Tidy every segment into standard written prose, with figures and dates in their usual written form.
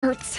Hurts.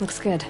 Looks good.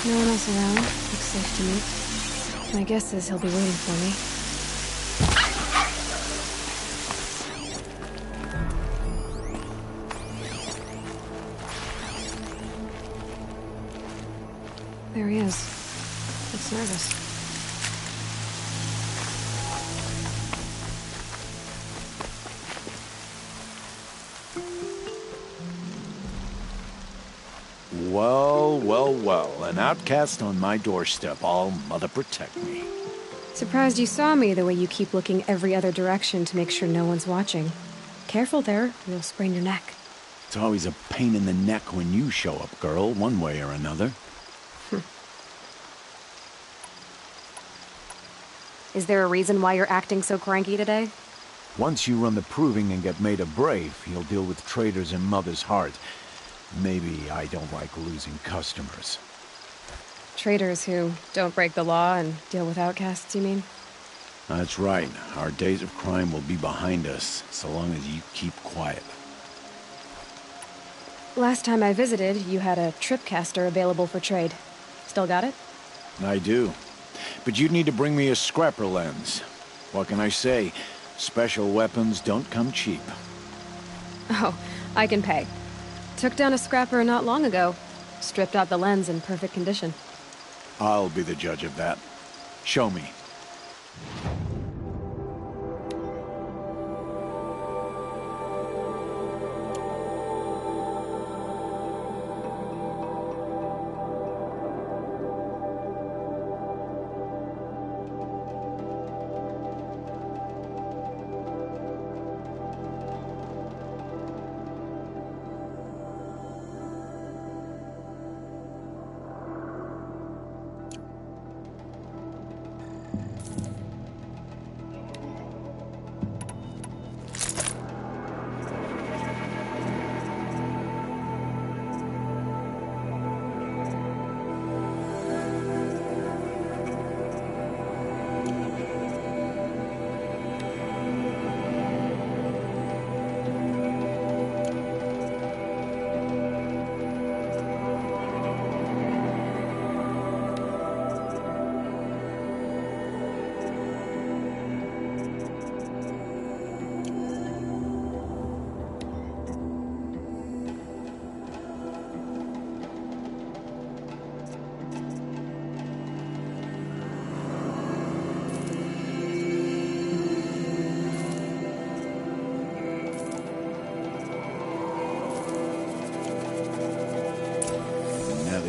No one else around. Looks safe to me. My guess is he'll be waiting for me. There he is. Looks nervous. Well, well, well. An outcast on my doorstep. All mother protect me. Surprised you saw me the way you keep looking every other direction to make sure no one's watching. Careful there, you'll sprain your neck. It's always a pain in the neck when you show up, girl, one way or another. Is there a reason why you're acting so cranky today? Once you run the proving and get made a brave, you'll deal with traitors in Mother's heart. Maybe I don't like losing customers. Traitors who don't break the law and deal with outcasts, you mean? That's right. Our days of crime will be behind us, so long as you keep quiet. Last time I visited, you had a tripcaster available for trade. Still got it? I do. But you'd need to bring me a scrapper lens. What can I say? Special weapons don't come cheap. Oh, I can pay. took down a scrapper not long ago. Stripped out the lens in perfect condition. I'll be the judge of that. Show me.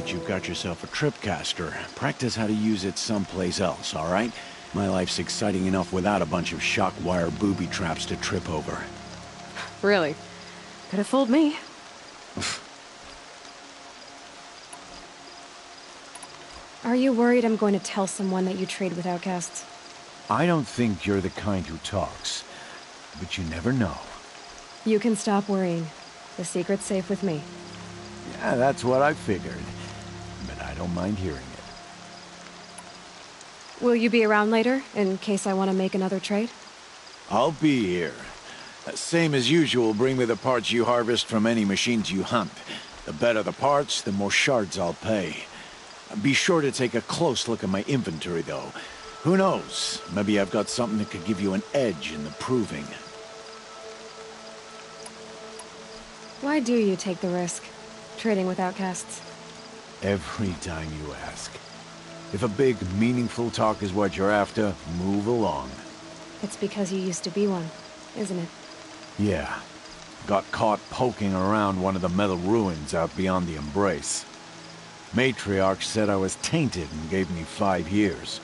You've got yourself a tripcaster. Practice how to use it someplace else, all right? My life's exciting enough without a bunch of shock wire booby traps to trip over. Really? Could have fooled me. Are you worried I'm going to tell someone that you trade with outcasts? I don't think you're the kind who talks, but you never know. You can stop worrying. The secret's safe with me. Yeah, that's what I figured. But I don't mind hearing it. Will you be around later, in case I want to make another trade? I'll be here. Same as usual, bring me the parts you harvest from any machines you hunt. The better the parts, the more shards I'll pay. Be sure to take a close look at my inventory, though. Who knows? Maybe I've got something that could give you an edge in the proving. Why do you take the risk, trading with outcasts? Every time you ask. If a big, meaningful talk is what you're after, move along. It's because you used to be one, isn't it? Yeah. Got caught poking around one of the metal ruins out beyond the Embrace. Matriarch said I was tainted and gave me 5 years.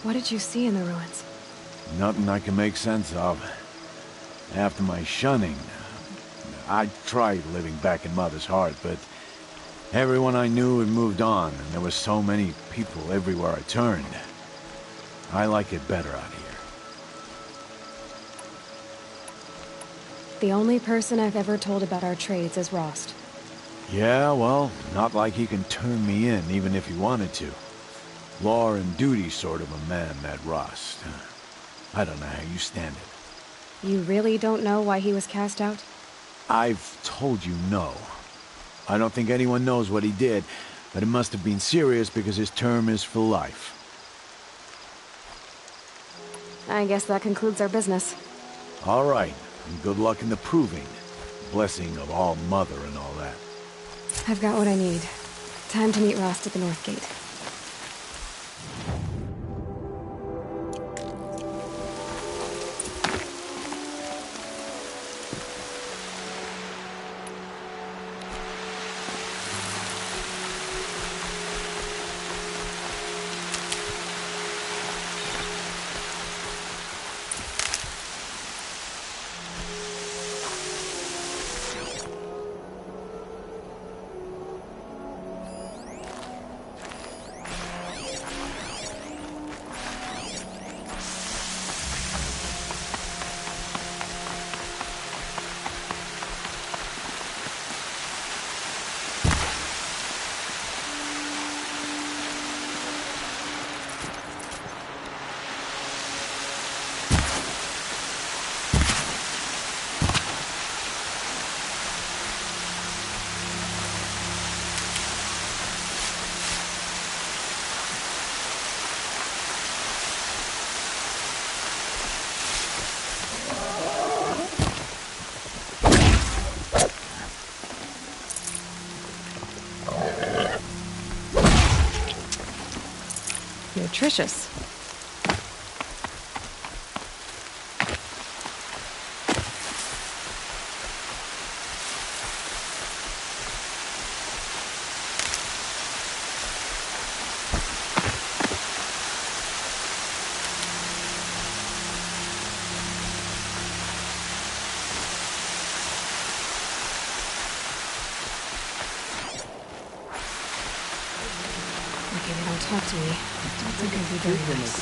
What did you see in the ruins? Nothing I can make sense of. After my shunning, I tried living back in Mother's heart, but everyone I knew had moved on, and there were so many people everywhere I turned. I like it better out here. The only person I've ever told about our trades is Rost. Yeah, well, not like he can turn me in, even if he wanted to. Law and duty sort of a man, that Rost. I don't know how you stand it. You really don't know why he was cast out? I've told you no. I don't think anyone knows what he did, but it must have been serious because his term is for life. I guess that concludes our business. All right, and good luck in the proving. Blessing of All Mother and all that. I've got what I need. Time to meet Rost at the North Gate. Nutritious. Okay, they don't talk to me. I don't think I'd be very nice.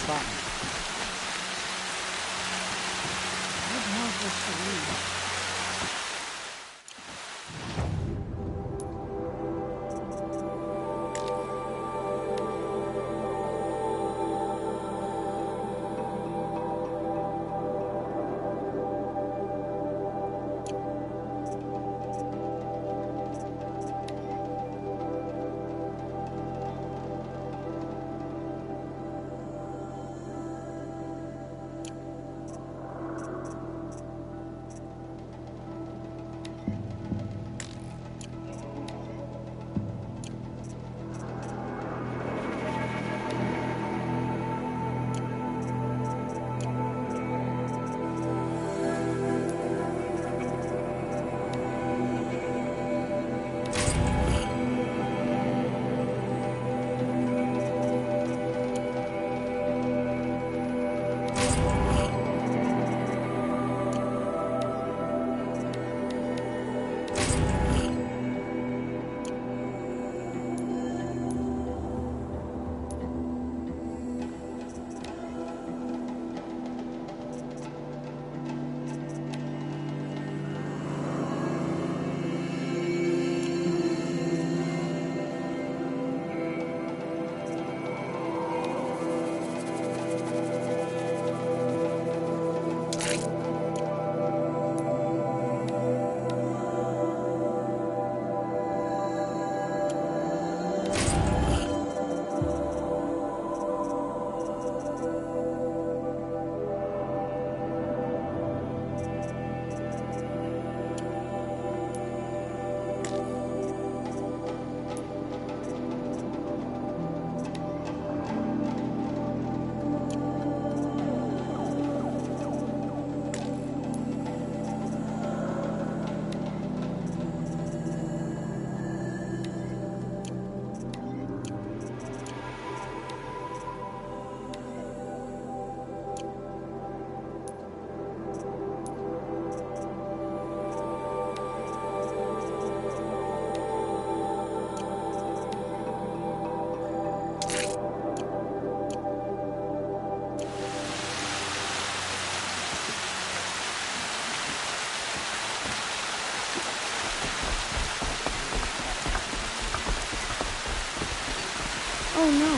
Oh no,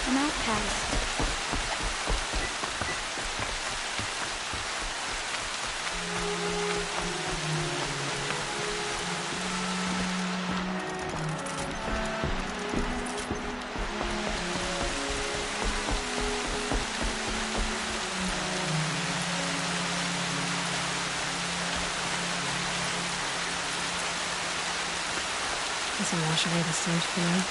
an outcast. Guess I'll wash away the stench for now.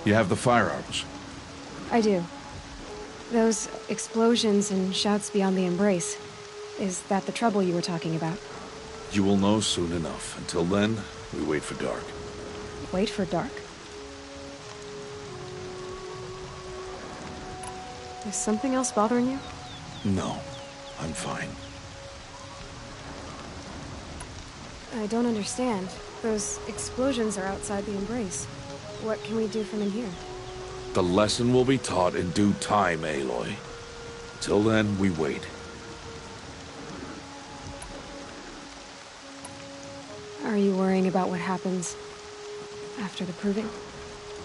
You have the firearms. I do. Those explosions and shouts beyond the embrace. Is that the trouble you were talking about? You will know soon enough. Until then, we wait for dark. Wait for dark? Is something else bothering you? No, I'm fine. I don't understand. Those explosions are outside the embrace. What can we do from in here? The lesson will be taught in due time, Aloy. Till then, we wait. Are you worrying about what happens after the proving?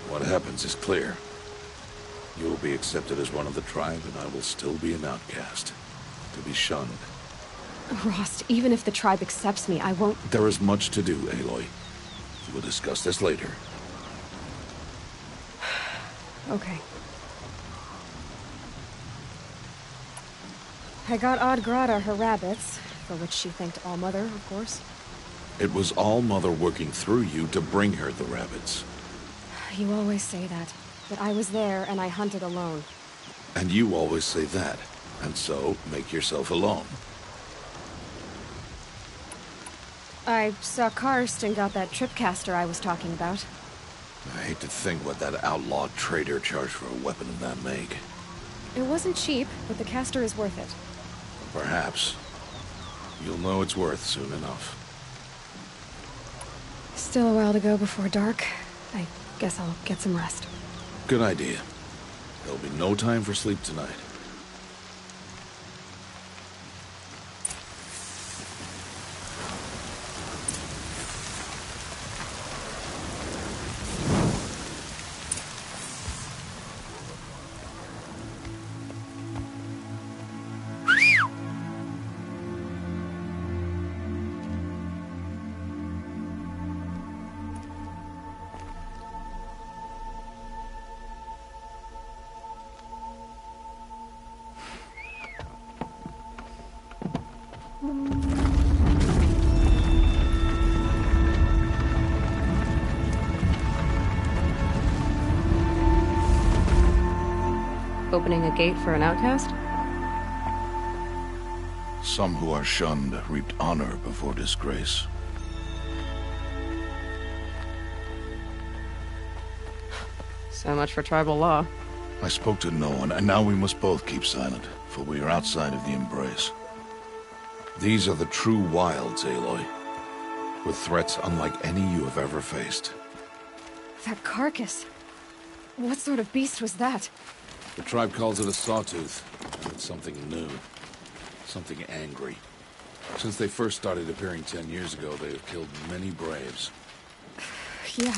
What happens is clear. You will be accepted as one of the tribe, and I will still be an outcast. To be shunned. Rost, even if the tribe accepts me, I won't... There is much to do, Aloy. We will discuss this later. Okay. I got Odd Grata her rabbits, for which she thanked All-Mother, of course. It was All-Mother working through you to bring her the rabbits. You always say that, but I was there and I hunted alone. And you always say that, and so make yourself alone. I saw Karst and got that tripcaster I was talking about. I hate to think what that outlawed trader charged for a weapon of that make. It wasn't cheap, but the caster is worth it. Perhaps. You'll know it's worth soon enough. Still a while to go before dark. I guess I'll get some rest. Good idea. There'll be no time for sleep tonight. Opening a gate for an outcast? Some who are shunned reaped honor before disgrace. So much for tribal law. I spoke to no one, and now we must both keep silent, for we are outside of the embrace. These are the true wilds, Aloy, with threats unlike any you have ever faced. That carcass. What sort of beast was that? The tribe calls it a sawtooth, and it's something new. Something angry. Since they first started appearing 10 years ago, they have killed many braves. Yeah.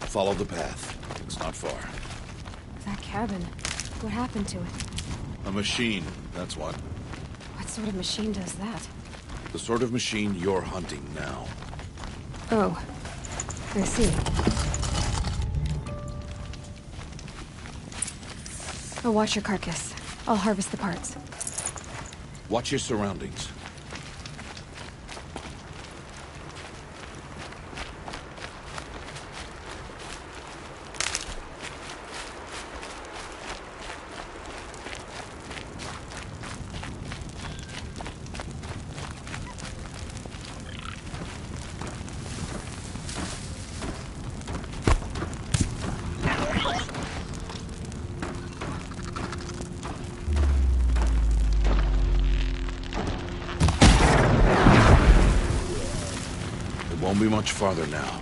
Follow the path. It's not far. That cabin. What happened to it? A machine, that's what. What sort of machine does that? The sort of machine you're hunting now. Oh. I see. I'll watch your carcass. I'll harvest the parts. Watch your surroundings. Won't be much farther now.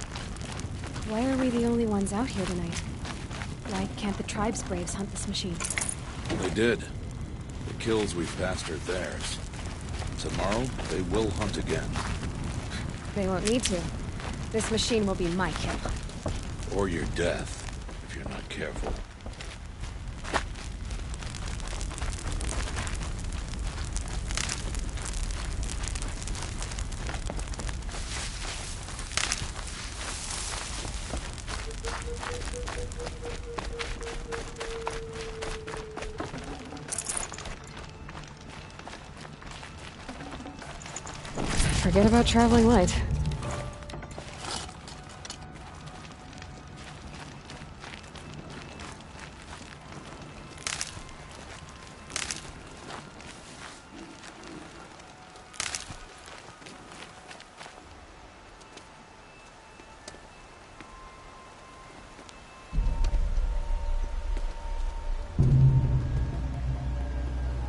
Why are we the only ones out here tonight? Why can't the tribe's braves hunt this machine? They did. The kills we've passed are theirs. Tomorrow, they will hunt again. They won't need to. This machine will be my kill. Or your death, if you're not careful. Forget about traveling light.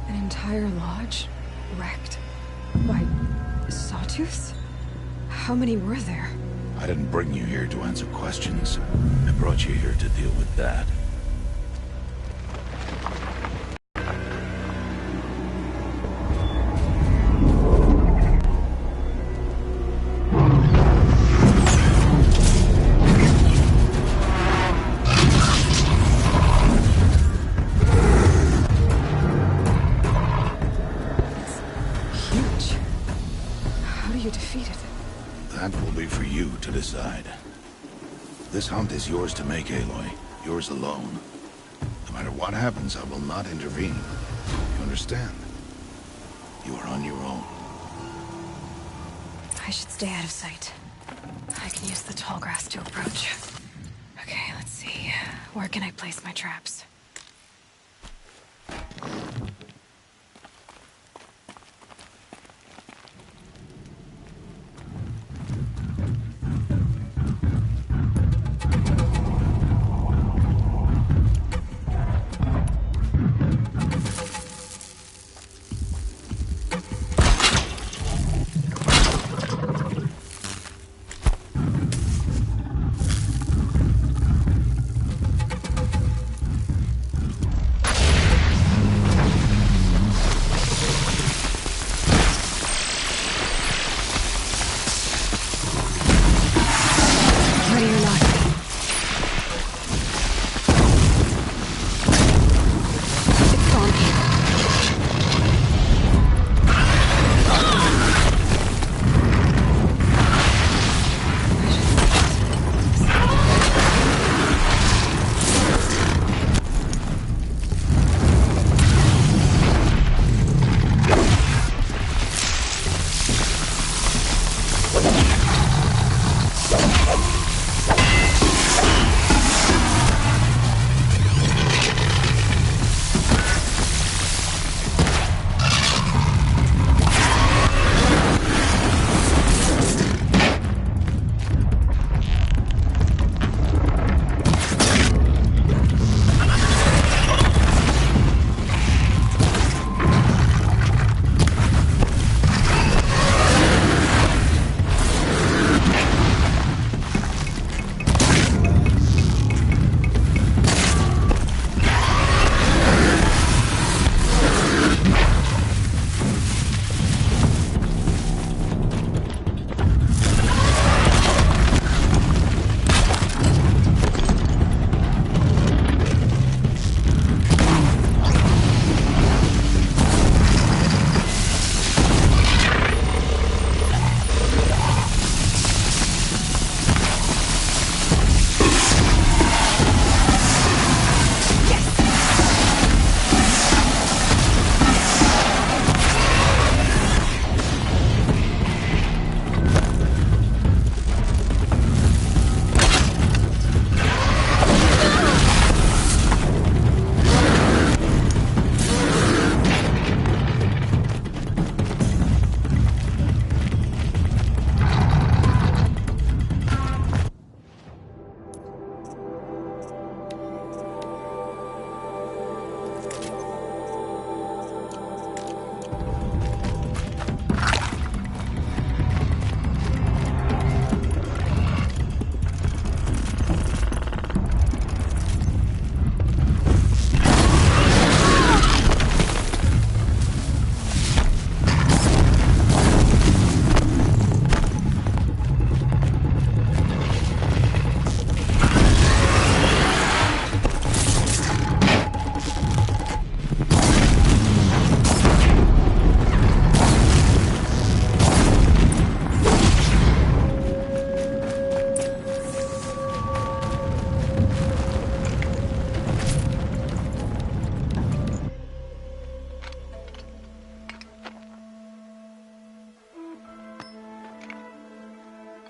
An entire lodge wrecked. Why, sawtooths? How many were there? I didn't bring you here to answer questions. I brought you here to deal with that. Huge. How do you defeat it? That will be for you to decide. This hunt is yours to make, Aloy. Yours alone. No matter what happens, I will not intervene. You understand? You are on your own. I should stay out of sight. I can use the tall grass to approach. Okay, let's see. Where can I place my traps?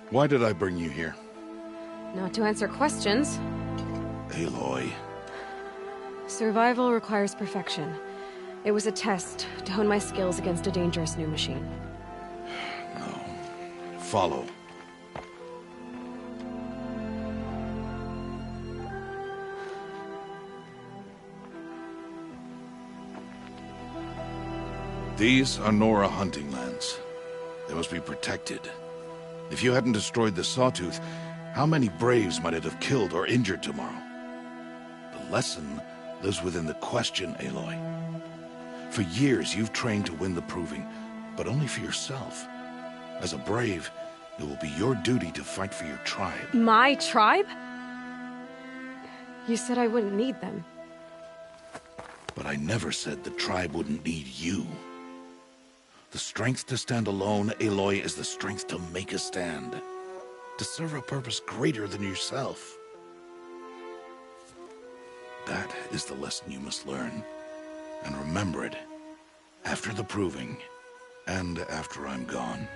Why did I bring you here? Not to answer questions. Aloy. Survival requires perfection. It was a test to hone my skills against a dangerous new machine. No. Follow. These are Nora hunting lands. They must be protected. If you hadn't destroyed the Sawtooth, how many Braves might it have killed or injured tomorrow? The lesson lives within the question, Aloy. For years, you've trained to win the Proving, but only for yourself. As a Brave, it will be your duty to fight for your tribe. My tribe? You said I wouldn't need them. But I never said the tribe wouldn't need you. The strength to stand alone, Aloy, is the strength to make a stand. To serve a purpose greater than yourself. That is the lesson you must learn. And remember it. After the Proving. And after I'm gone.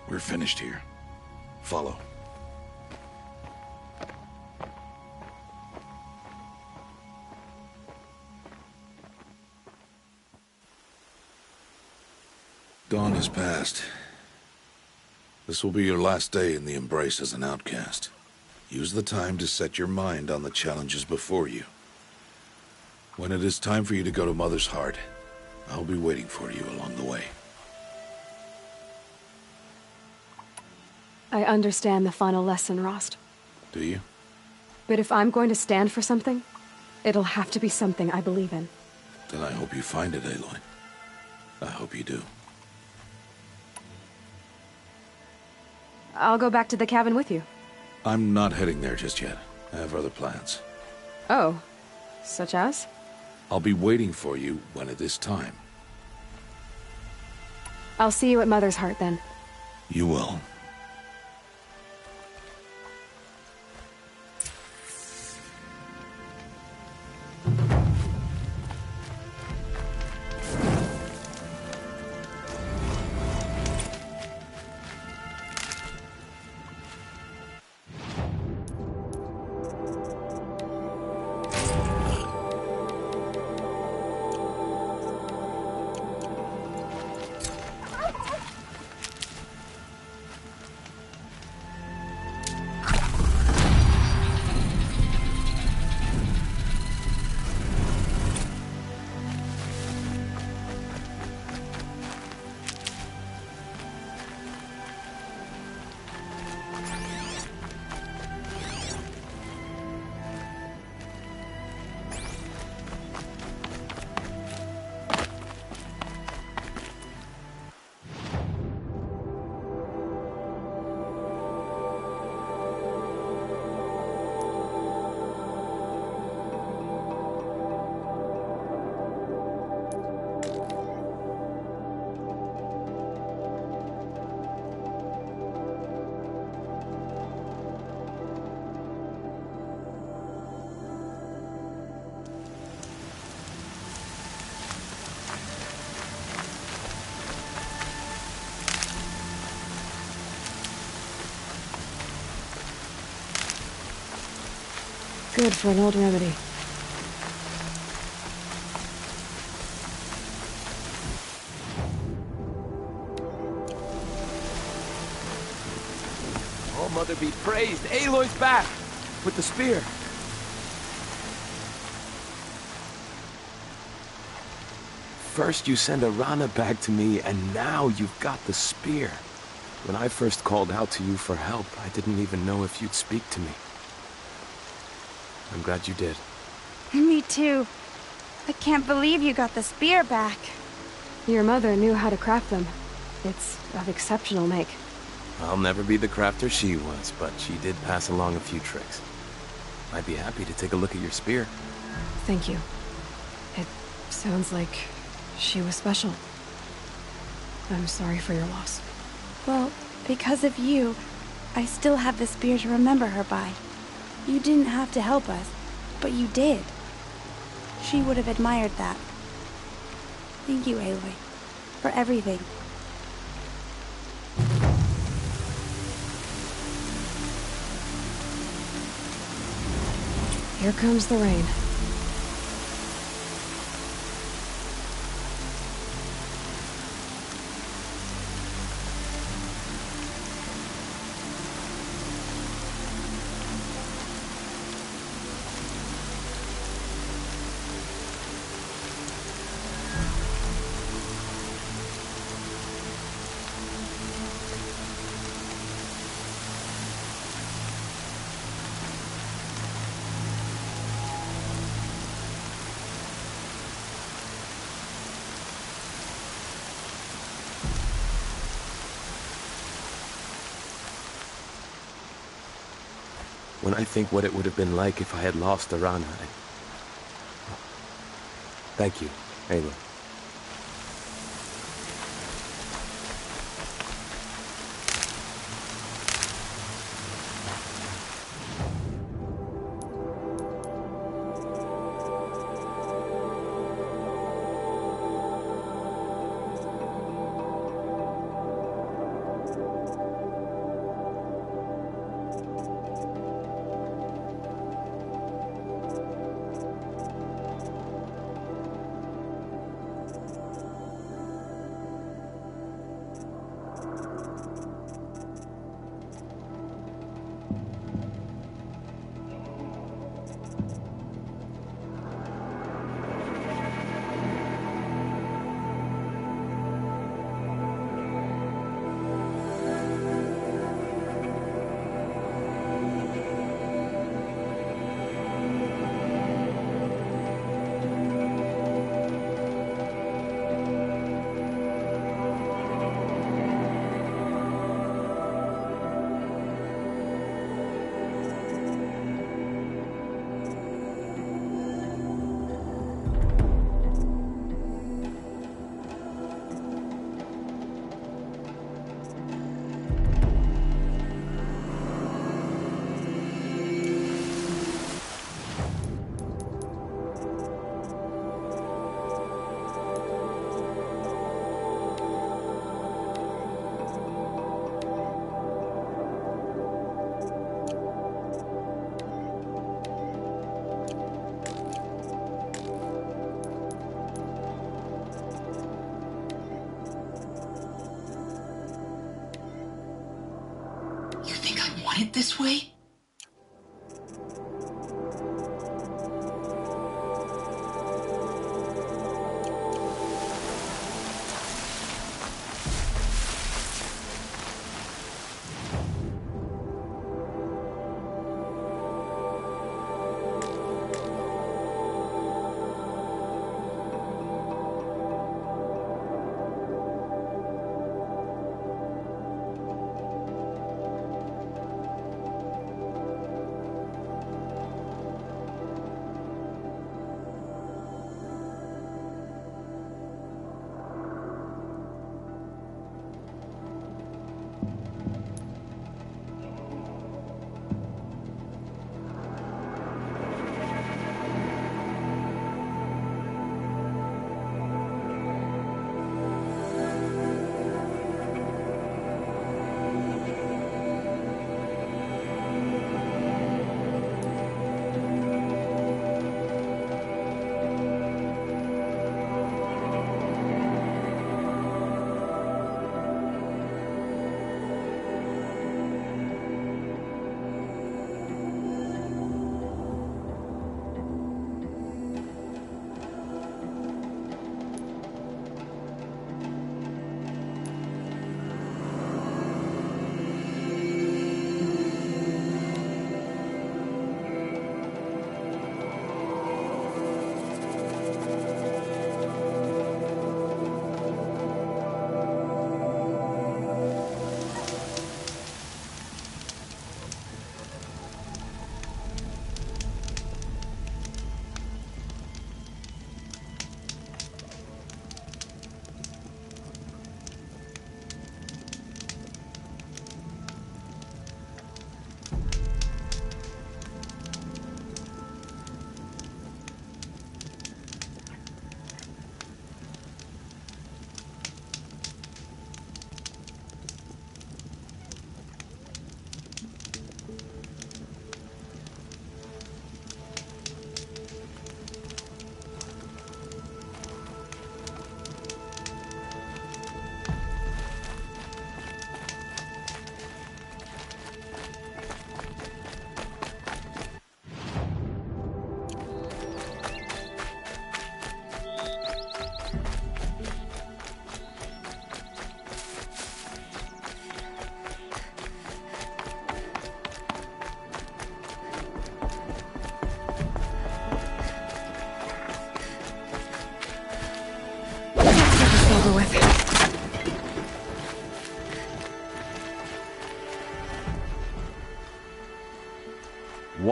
We're finished here. Follow. Dawn has passed. This will be your last day in the Embrace as an outcast. Use the time to set your mind on the challenges before you. When it is time for you to go to Mother's Heart, I'll be waiting for you along the way. I understand the final lesson, Rost. Do you? But if I'm going to stand for something, it'll have to be something I believe in. Then I hope you find it, Aloy. I hope you do. I'll go back to the cabin with you. I'm not heading there just yet. I have other plans. Oh, such as? I'll be waiting for you when it is time. I'll see you at Mother's Heart then. You will. Good for an old remedy. Oh, Mother be praised! Aloy's back! With the spear. First you send Arana back to me, and now you've got the spear. When I first called out to you for help, I didn't even know if you'd speak to me. I'm glad you did. Me too. I can't believe you got the spear back. Your mother knew how to craft them. It's of exceptional make. I'll never be the crafter she was, but she did pass along a few tricks. I'd be happy to take a look at your spear. Thank you. It sounds like she was special. I'm sorry for your loss. Well, because of you, I still have the spear to remember her by. You didn't have to help us, but you did. She would have admired that. Thank you, Aloy. for everything. Here comes the rain. When I think what it would have been like if I had lost Arana, Thank you, Aloy. It this way?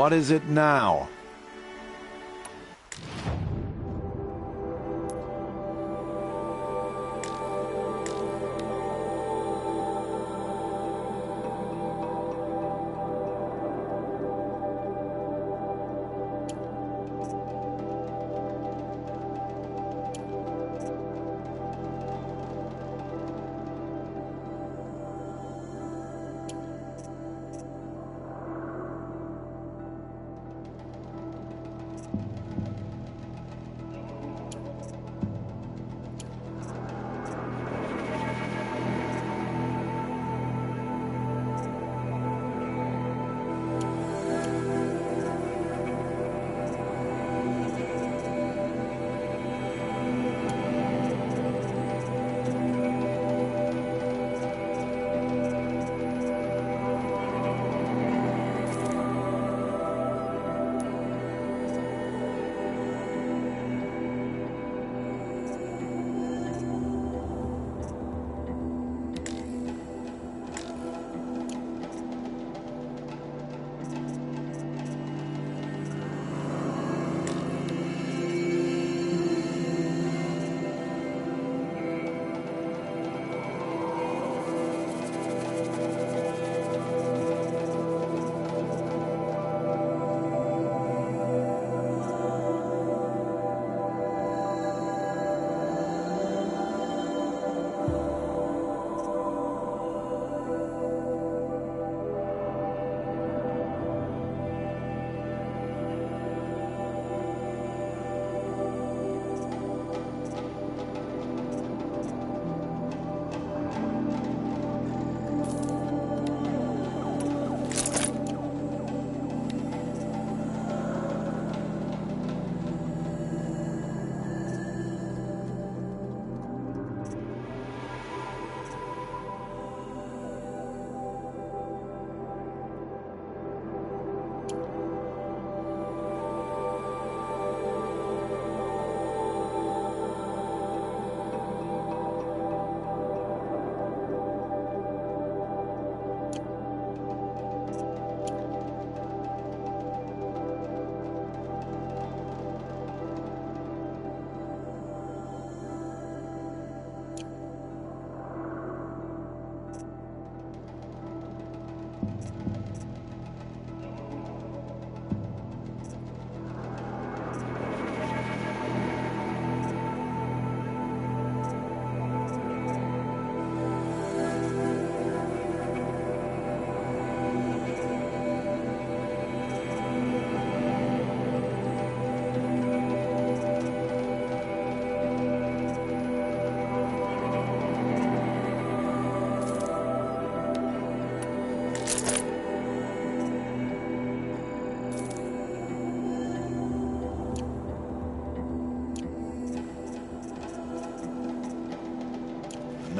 What is it now?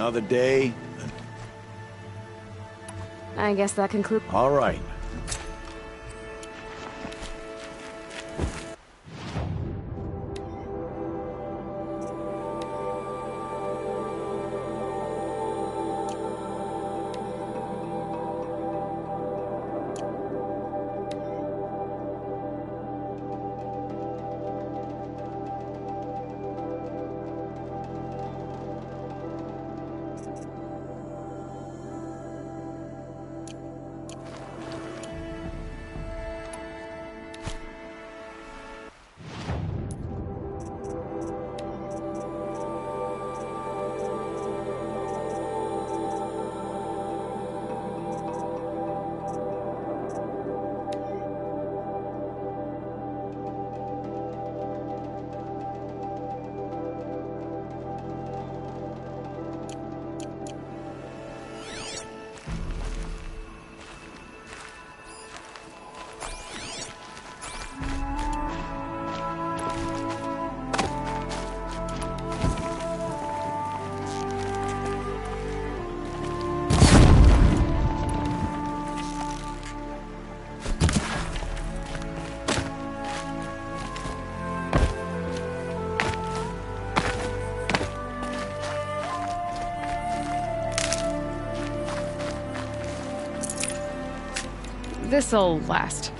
Another day. I guess that concludes. All right. This'll last.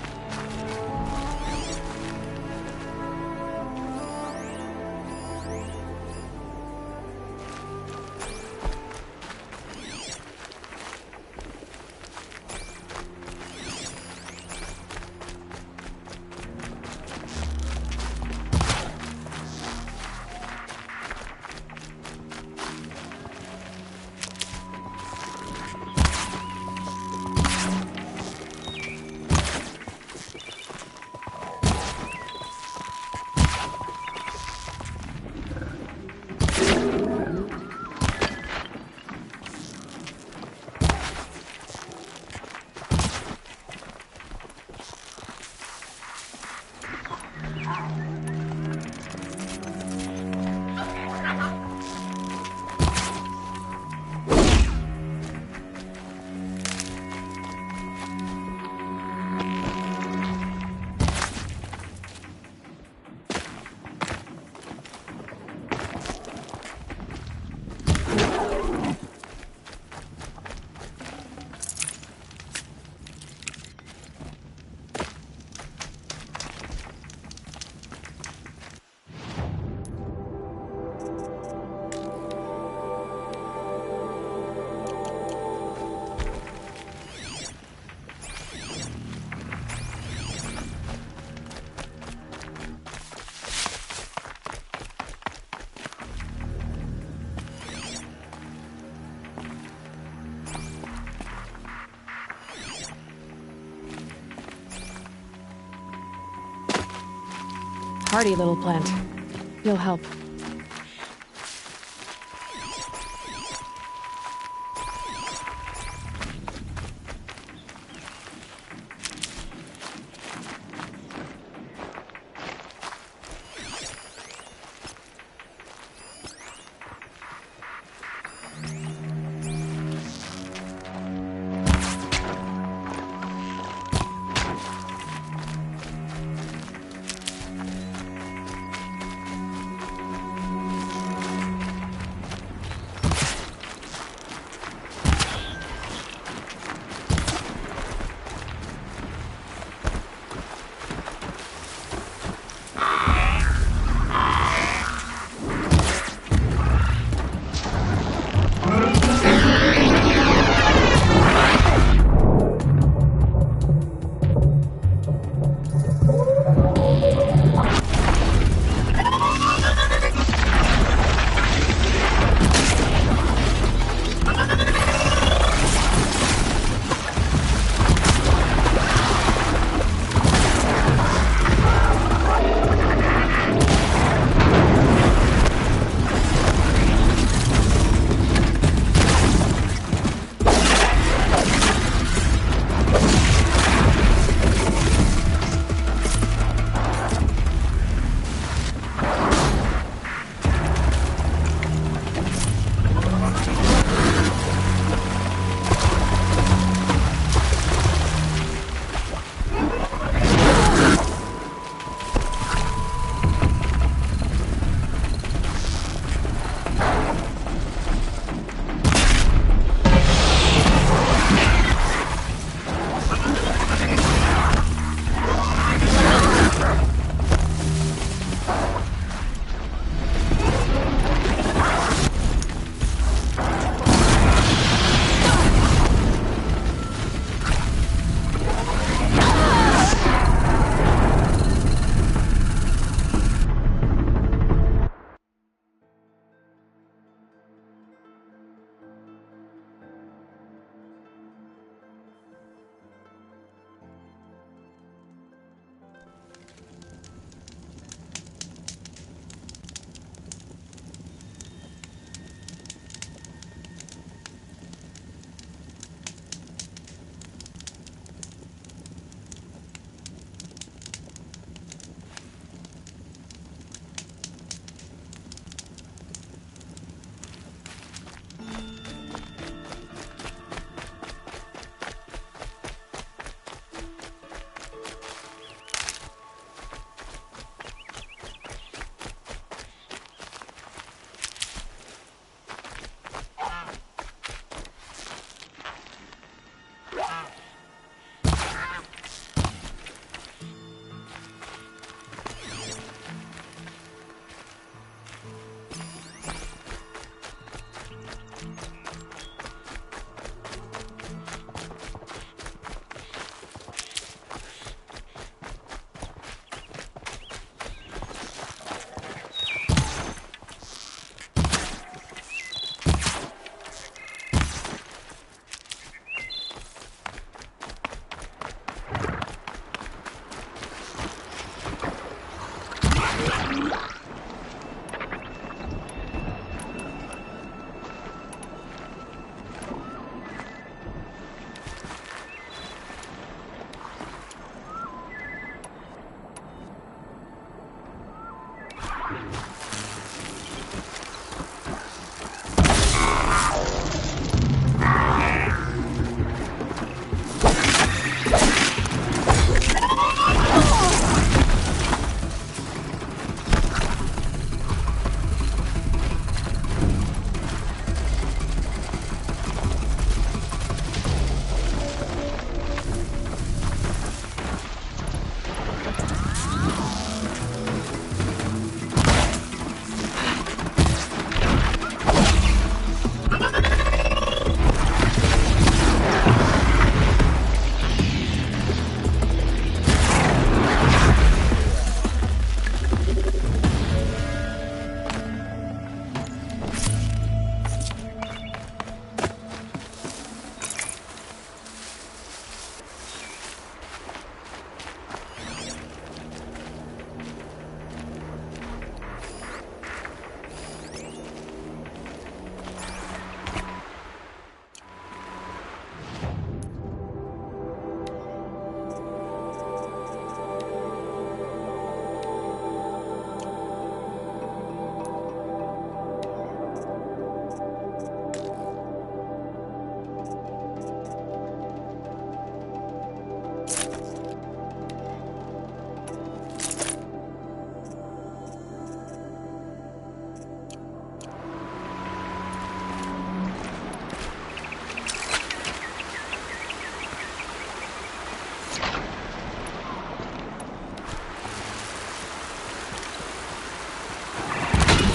hardy little plant. You'll help.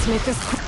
make this quick.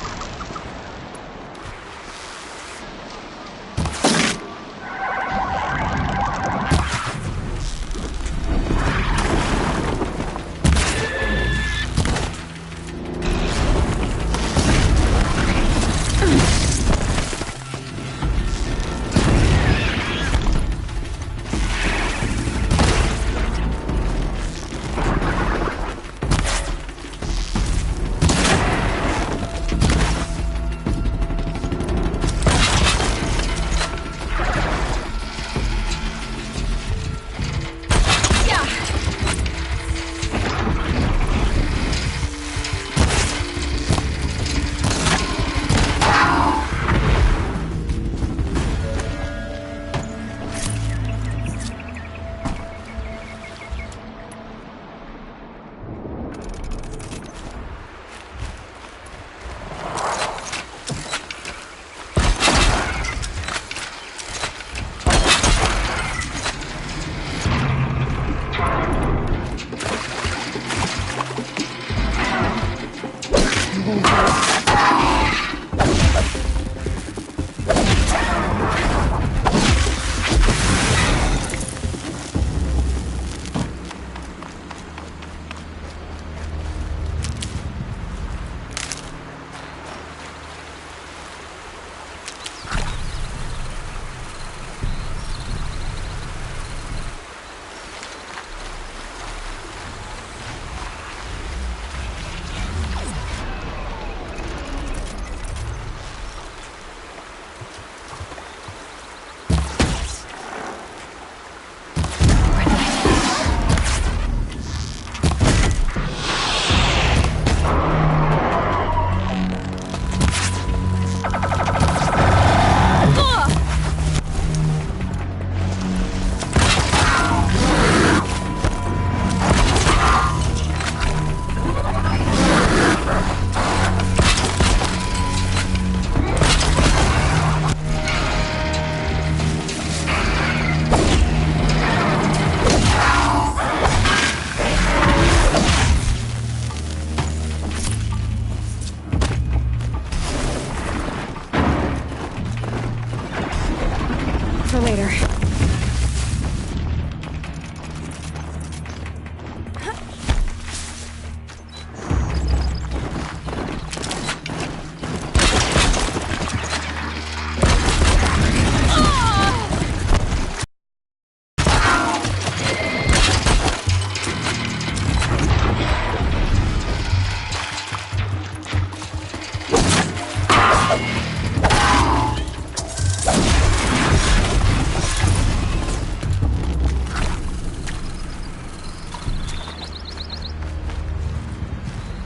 For later.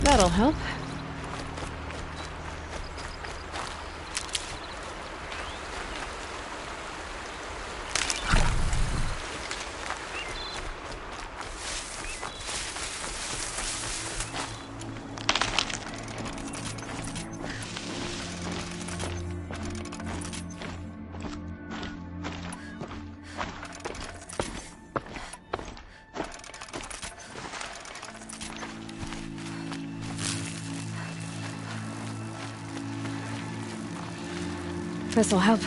That'll help. This'll help.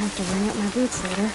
have to wring out my boots later.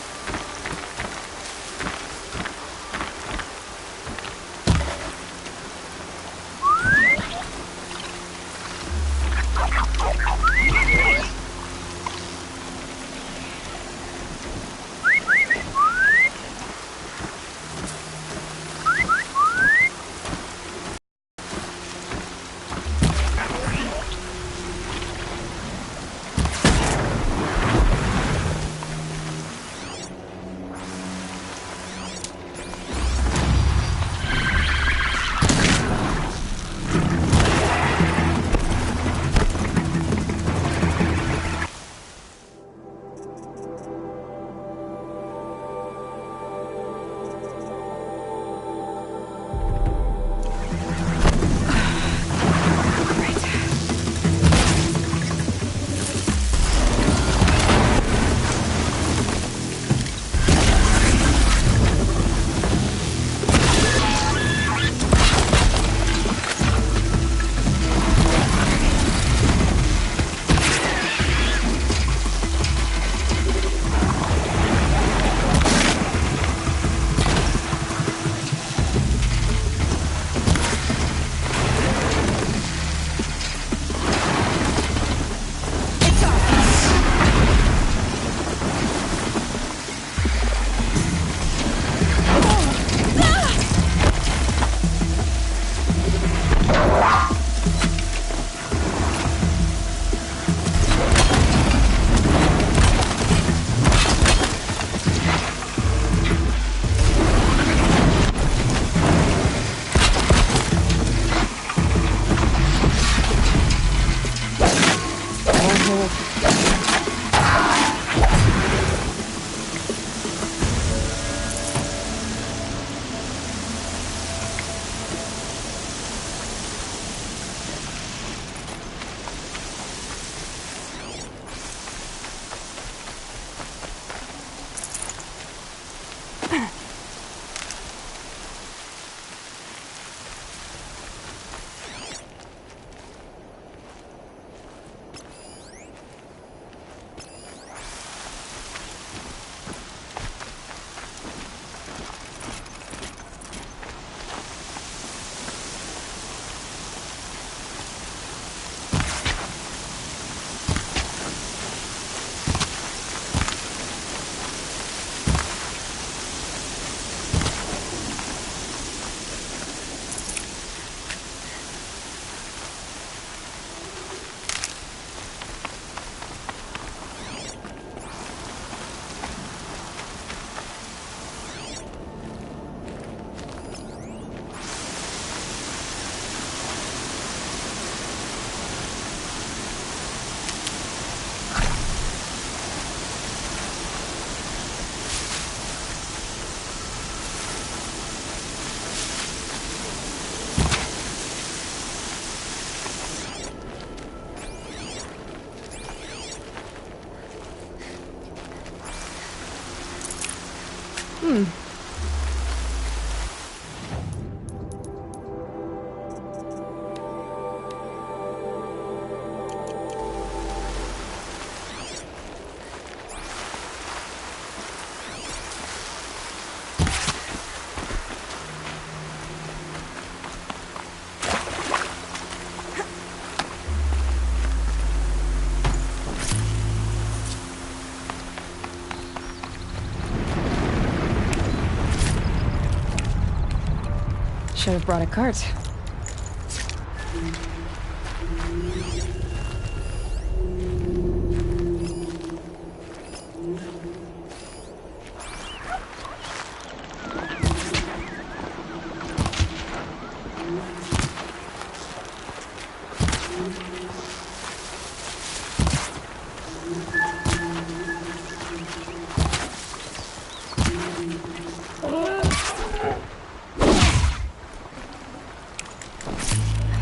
Should have brought a cart.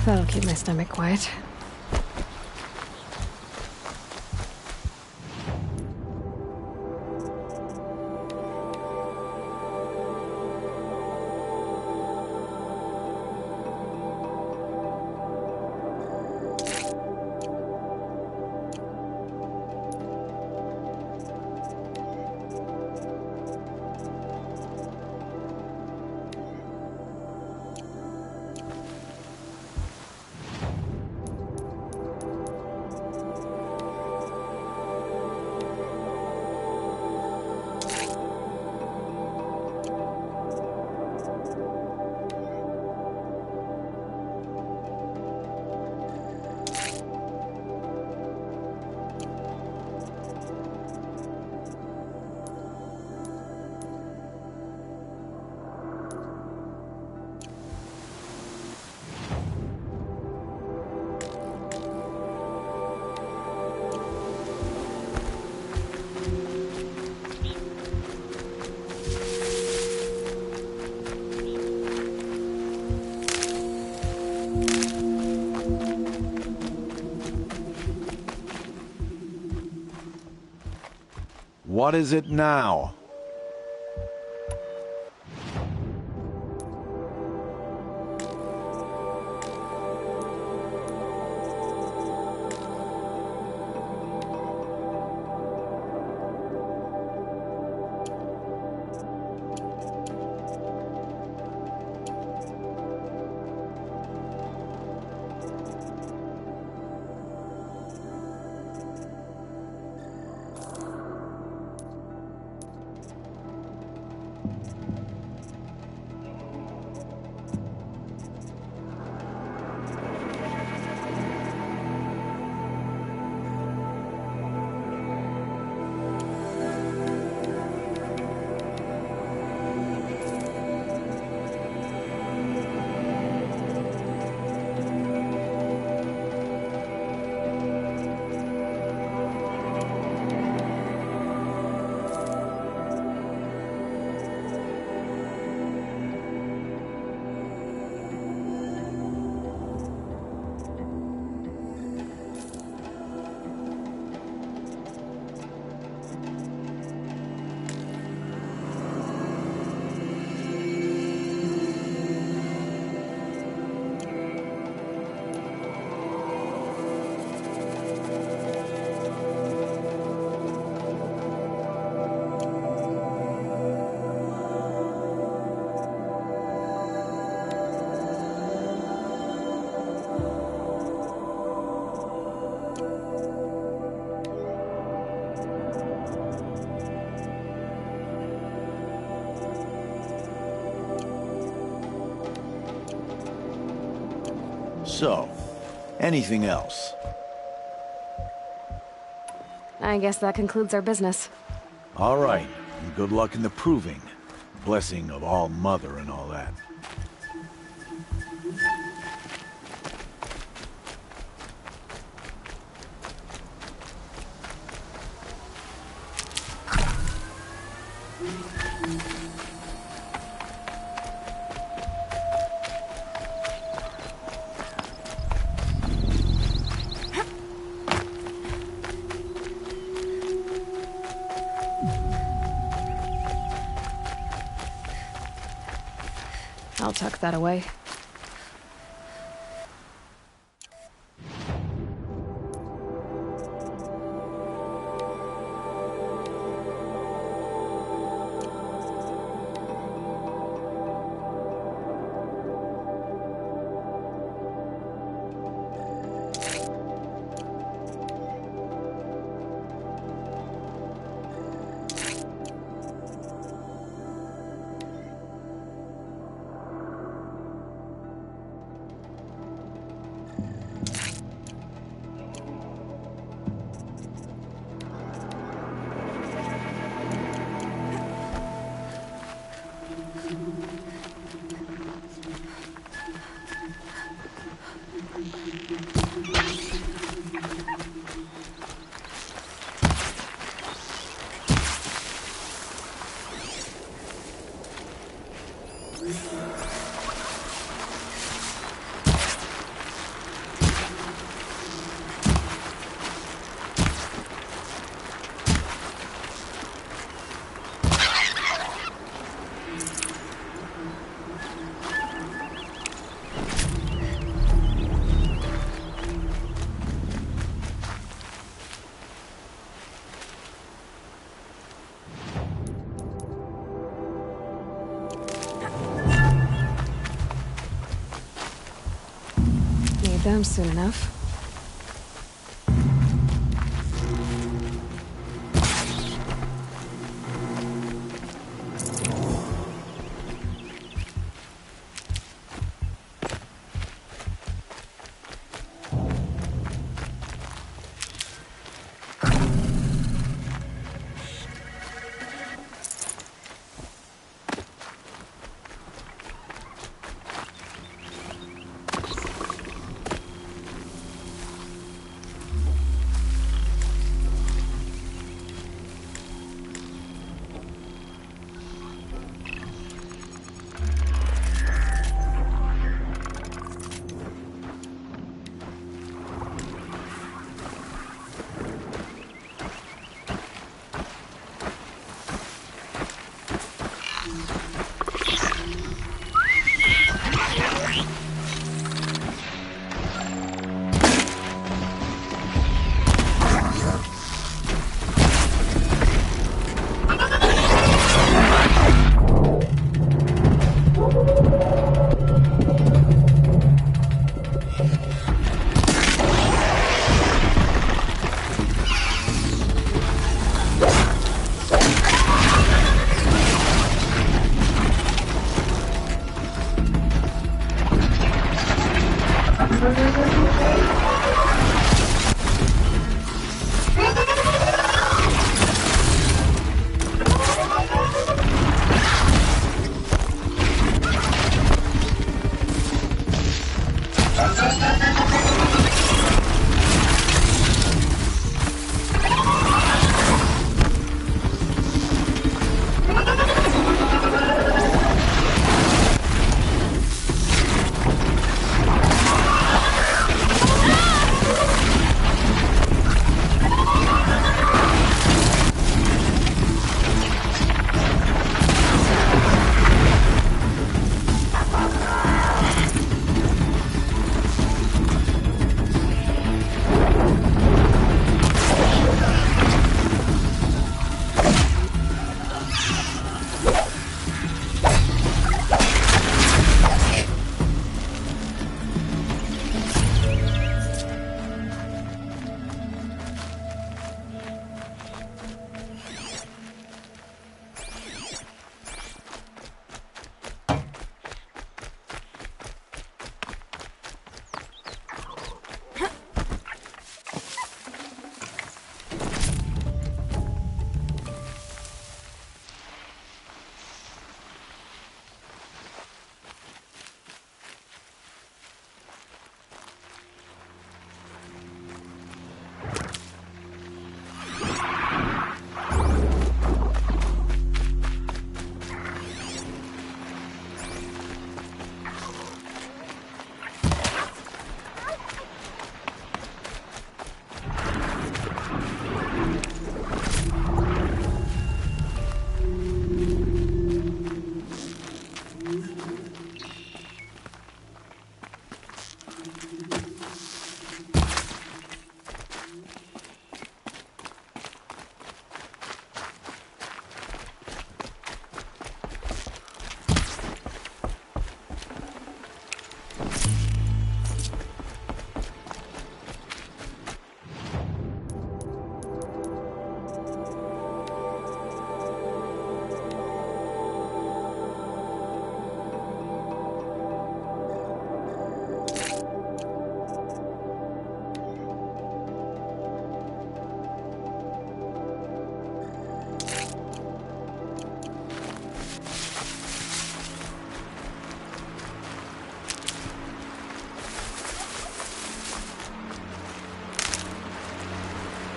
That'll keep my stomach quiet. What is it now? So, anything else? I guess that concludes our business. All right, and good luck in the proving. Blessing of All Mother and all that. I'll tuck that away. Need them soon enough.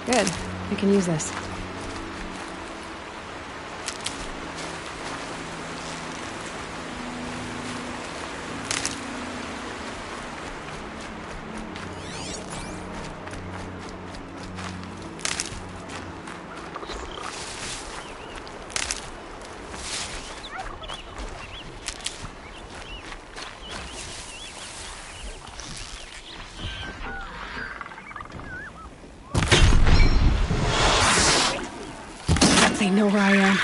Good. I can use this. They know where I am.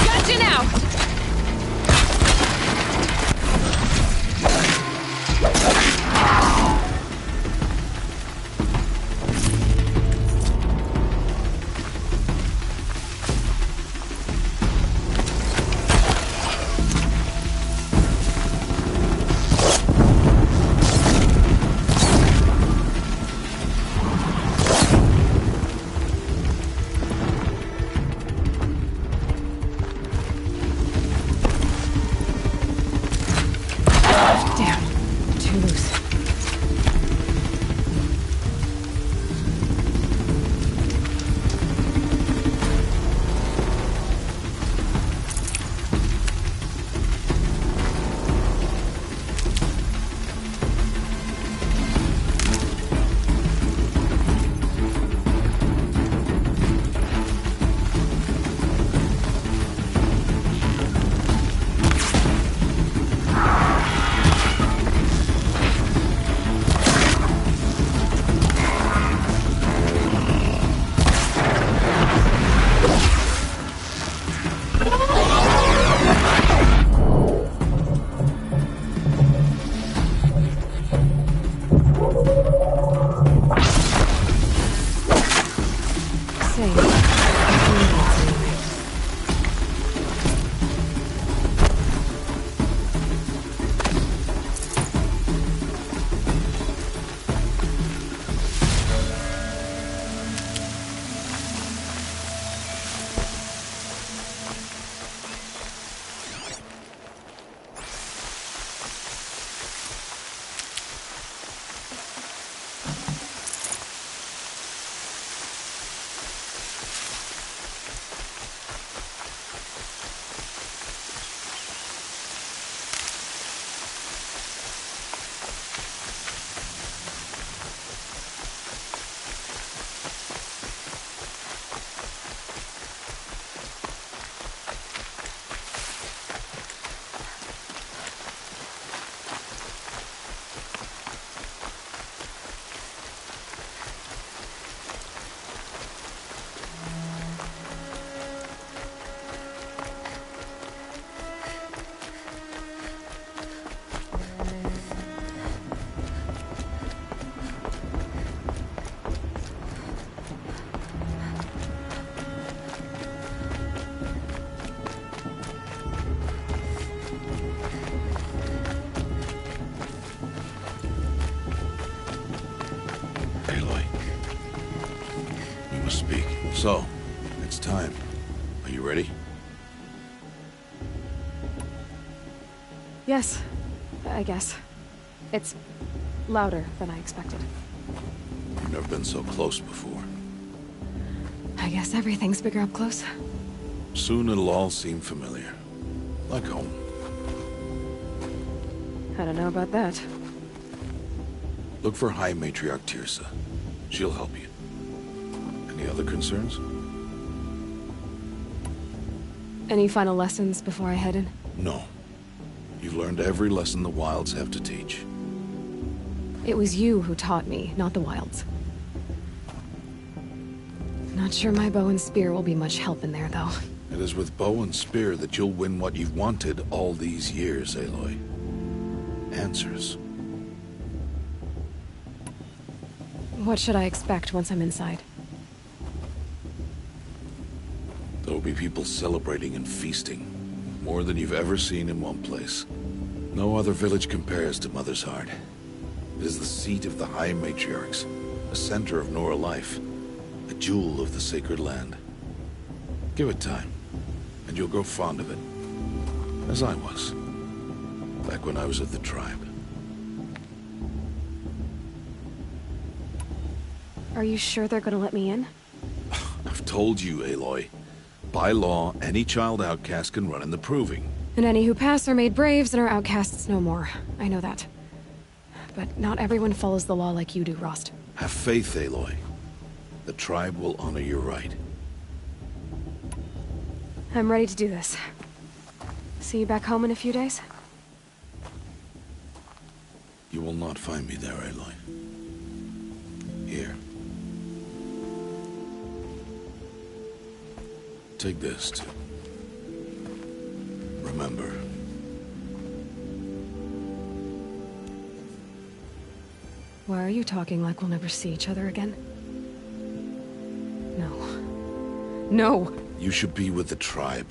Gotcha now! So, it's time. Are you ready? Yes, I guess. It's louder than I expected. You've never been so close before. I guess everything's bigger up close. Soon it'll all seem familiar. Like home. I don't know about that. Look for High Matriarch Tirsa. She'll help you. Any other concerns? Any final lessons before I head in? No. You've learned every lesson the Wilds have to teach. It was you who taught me, not the Wilds. Not sure my bow and spear will be much help in there, though. It is with bow and spear that you'll win what you've wanted all these years, Aloy. Answers. What should I expect once I'm inside? There will be people celebrating and feasting. More than you've ever seen in one place. No other village compares to Mother's Heart. It is the seat of the High Matriarchs, a center of Nora life, a jewel of the sacred land. Give it time, and you'll grow fond of it. As I was, back when I was of the tribe. Are you sure they're gonna let me in? I've told you, Aloy. By law, any child outcast can run in the Proving. And any who pass are made braves and are outcasts no more. I know that. But not everyone follows the law like you do, Rost. Have faith, Aloy. The tribe will honor your right. I'm ready to do this. See you back home in a few days? You will not find me there, Aloy. Here. Take this, too. Remember. Why are you talking like we'll never see each other again? No. No! You should be with the tribe.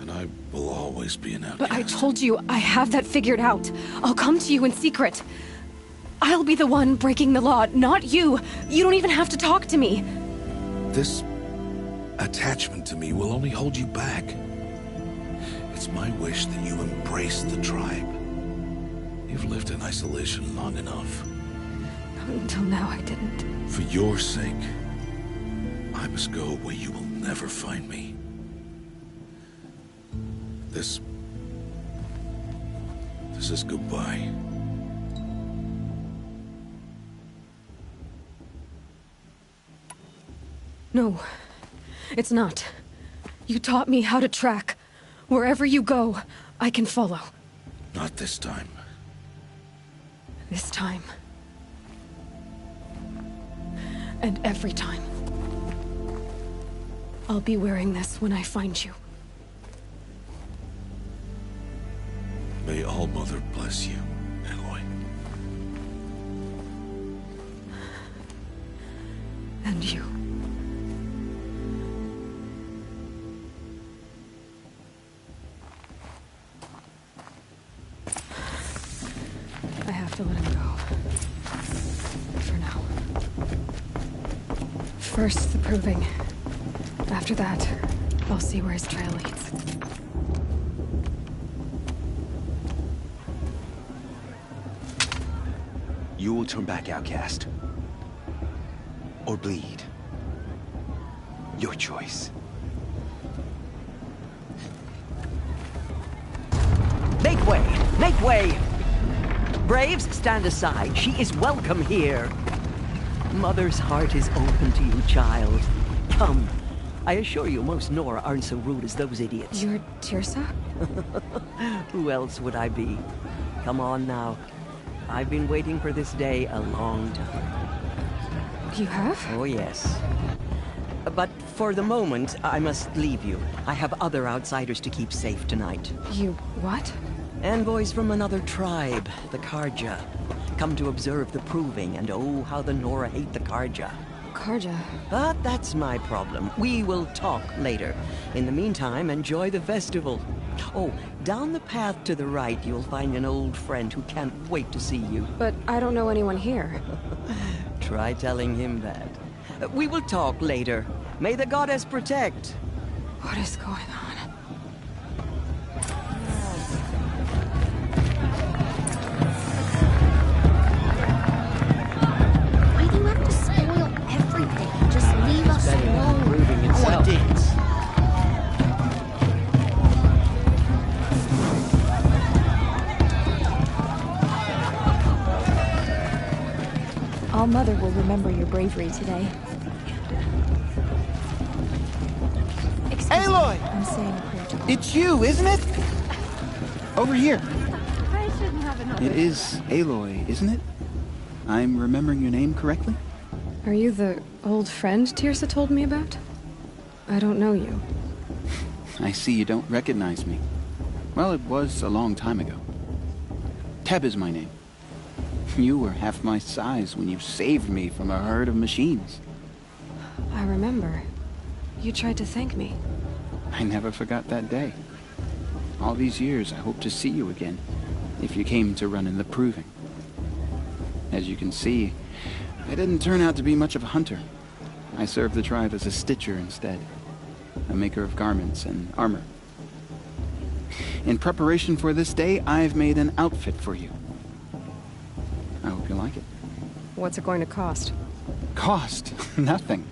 And I will always be an outcast. But I told you, I have that figured out. I'll come to you in secret. I'll be the one breaking the law, not you. You don't even have to talk to me. This attachment to me will only hold you back. It's my wish that you embrace the tribe. You've lived in isolation long enough. Until now, I didn't. For your sake, I must go where you will never find me. This is goodbye. No, it's not. You taught me how to track. Wherever you go, I can follow. Not this time. This time. And every time. I'll be wearing this when I find you. May All-Mother bless you, Aloy. And you. I have to let him go. For now. First, the proving. After that, I'll see where his trail leads. You will turn back, outcast. Or bleed. Your choice. Make way! Make way! Braves, stand aside. She is welcome here. Mother's heart is open to you, child. Come. I assure you, most Nora aren't so rude as those idiots. You're Tirsa? Who else would I be? Come on now. I've been waiting for this day a long time. You have? Oh, yes. But for the moment, I must leave you. I have other outsiders to keep safe tonight. You what? Envoys from another tribe, the Karja. Come to observe the proving, and oh, how the Nora hate the Karja. Karja. But that's my problem. We will talk later. In the meantime, enjoy the festival. Oh, down the path to the right, you'll find an old friend who can't wait to see you. But I don't know anyone here. Try telling him that. We will talk later. May the goddess protect. What is going on? Why do you have to spoil everything? Just leave us Better than alone. proving I want itself. to dance. All-Mother will remember your bravery today. Aloy! I'm saying a prayer to all. It's you, isn't it? Over here. I shouldn't have another. It is Aloy, isn't it? I'm remembering your name correctly? Are you the old friend Tirsa told me about? I don't know you. I see you don't recognize me. Well, it was a long time ago. Teb is my name. You were half my size when you saved me from a herd of machines. I remember. You tried to thank me. I never forgot that day. All these years, I hope to see you again, if you came to run in the proving. As you can see, I didn't turn out to be much of a hunter. I served the tribe as a stitcher instead, a maker of garments and armor. In preparation for this day, I've made an outfit for you. I hope you like it. What's it going to cost? Cost? Nothing.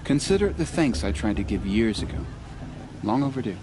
Consider it the thanks I tried to give years ago. Long overdue.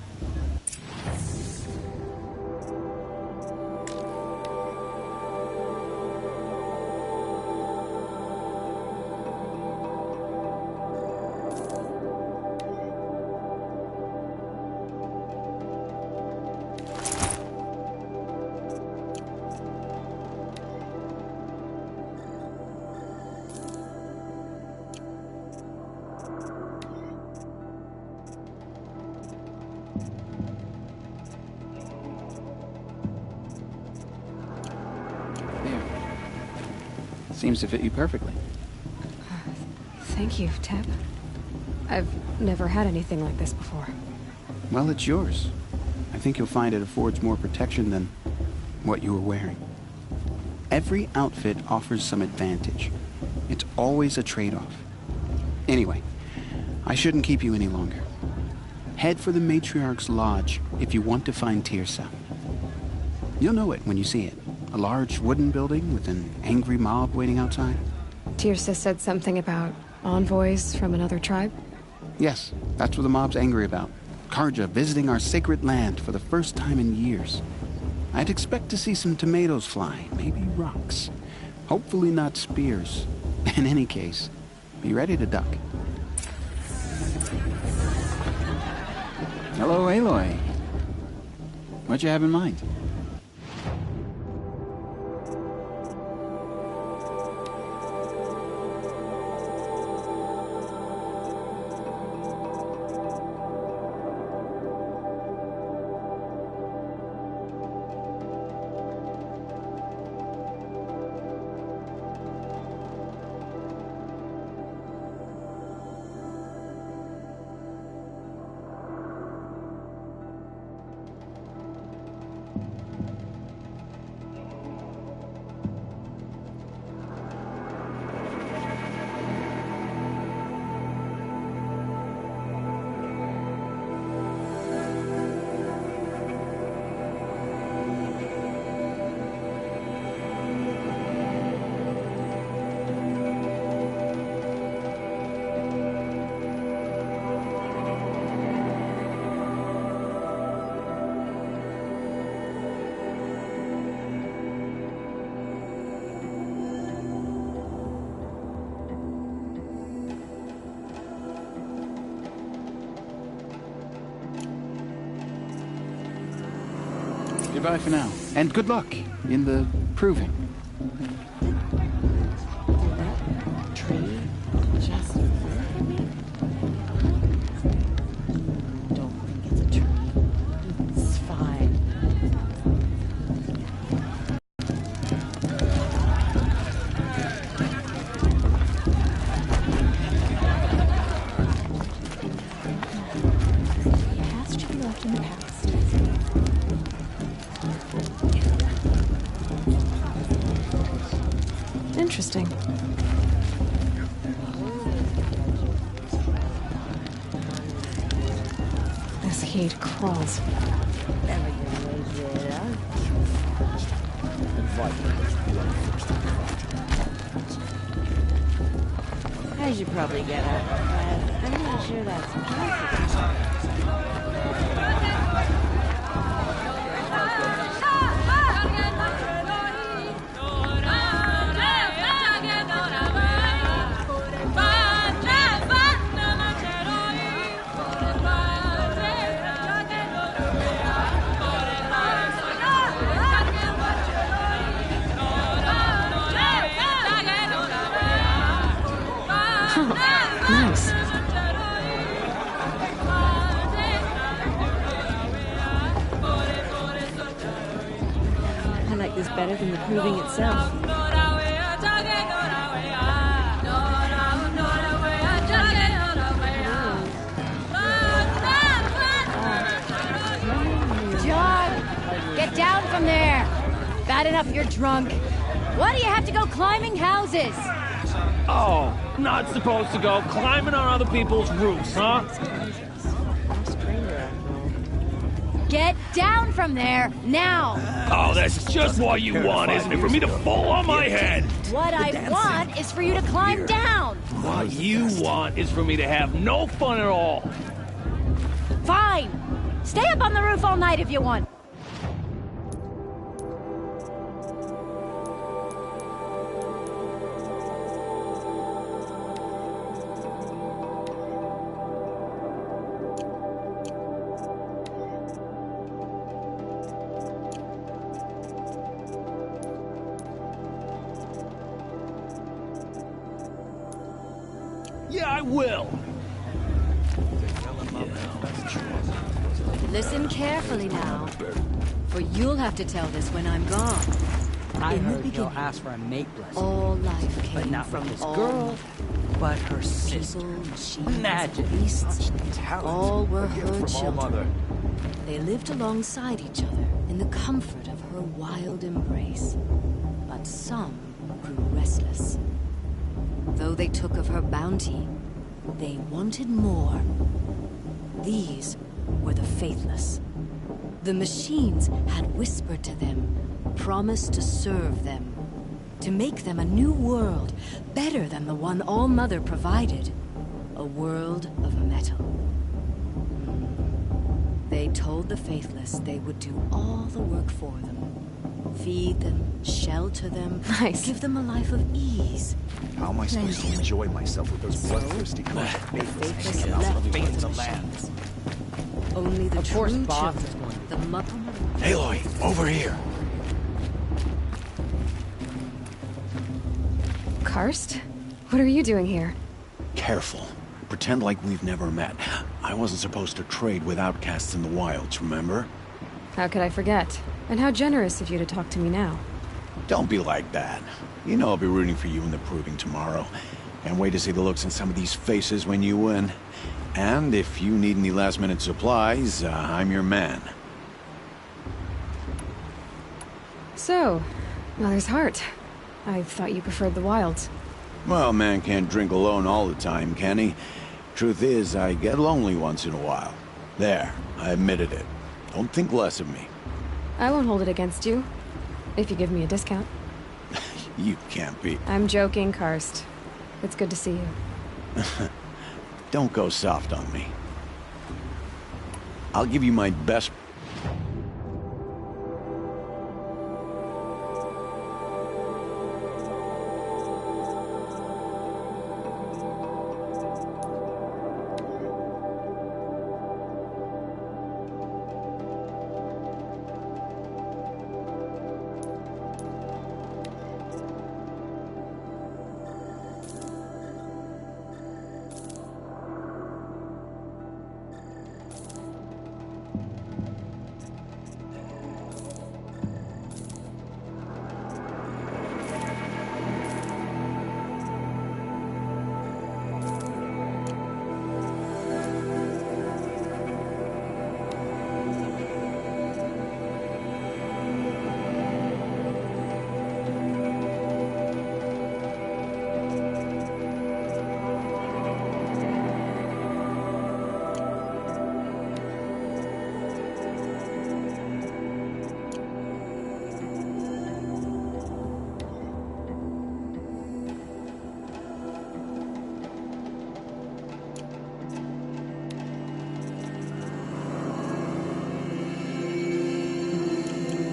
Seems to fit you perfectly. Thank you, Teb. I've never had anything like this before. Well, it's yours. I think you'll find it affords more protection than what you were wearing. Every outfit offers some advantage. It's always a trade-off. Anyway, I shouldn't keep you any longer. Head for the Matriarch's Lodge if you want to find Tirsa. You'll know it when you see it. A large wooden building with an angry mob waiting outside. Tirsa said something about envoys from another tribe? Yes, that's what the mob's angry about. Karja visiting our sacred land for the first time in years. I'd expect to see some tomatoes fly, maybe rocks. Hopefully not spears. In any case, be ready to duck. Hello, Aloy. What you have in mind? Goodbye for now. And good luck in the proving. Tree just for me? Don't think it's a tree. It's fine. The past should be left in the past. Interesting. This heat crawls. As you probably get at, I'm not sure that's possible. Nice. I like this better than the proving itself. John, get down from there. Bad enough you're drunk. Why do you have to go climbing houses? Oh, not supposed to go climbing on other people's roofs, huh? Get down from there, now! Oh, that's just what you want, isn't it? For me to fall on my head! What I want is for you to climb down! What you want is for me to have no fun at all! Fine! Stay up on the roof all night if you want! Yeah, I will! Listen carefully now, for you'll have to tell this when I'm gone. I In the heard he'll beginning, ask for a mate blessing. all life came But not from from his all girl, but her sister. people, machines, Magic. beasts. Talent. All were A gift her from All children. Mother. They lived alongside each other in the comfort of her wild embrace. But some grew restless. Though they took of her bounty, they wanted more. These were the faithless. The machines had whispered to them, promised to serve them, to make them a new world, better than the one All Mother provided. A world of metal. They told the faithless they would do all the work for them. Feed them, shelter them, Nice. give them a life of ease. How am I supposed to enjoy myself with those bloodthirsty creatures? Faithless Get out left of the for face the of the land. machines. Only the Of course, true boss children, is going to- the mother. Aloy, over here. Karst? What are you doing here? Careful. Pretend like we've never met. I wasn't supposed to trade with outcasts in the wilds, remember? How could I forget? And how generous of you to talk to me now. Don't be like that. You know I'll be rooting for you in the proving tomorrow. Can't wait to see the looks on some of these faces when you win. And if you need any last-minute supplies, I'm your man. So, Mother's Heart. I thought you preferred the wilds. Well, man can't drink alone all the time, can he? Truth is, I get lonely once in a while. There, I admitted it. Don't think less of me. I won't hold it against you, if you give me a discount. You can't be. I'm joking, Karst. It's good to see you. Don't go soft on me. I'll give you my best.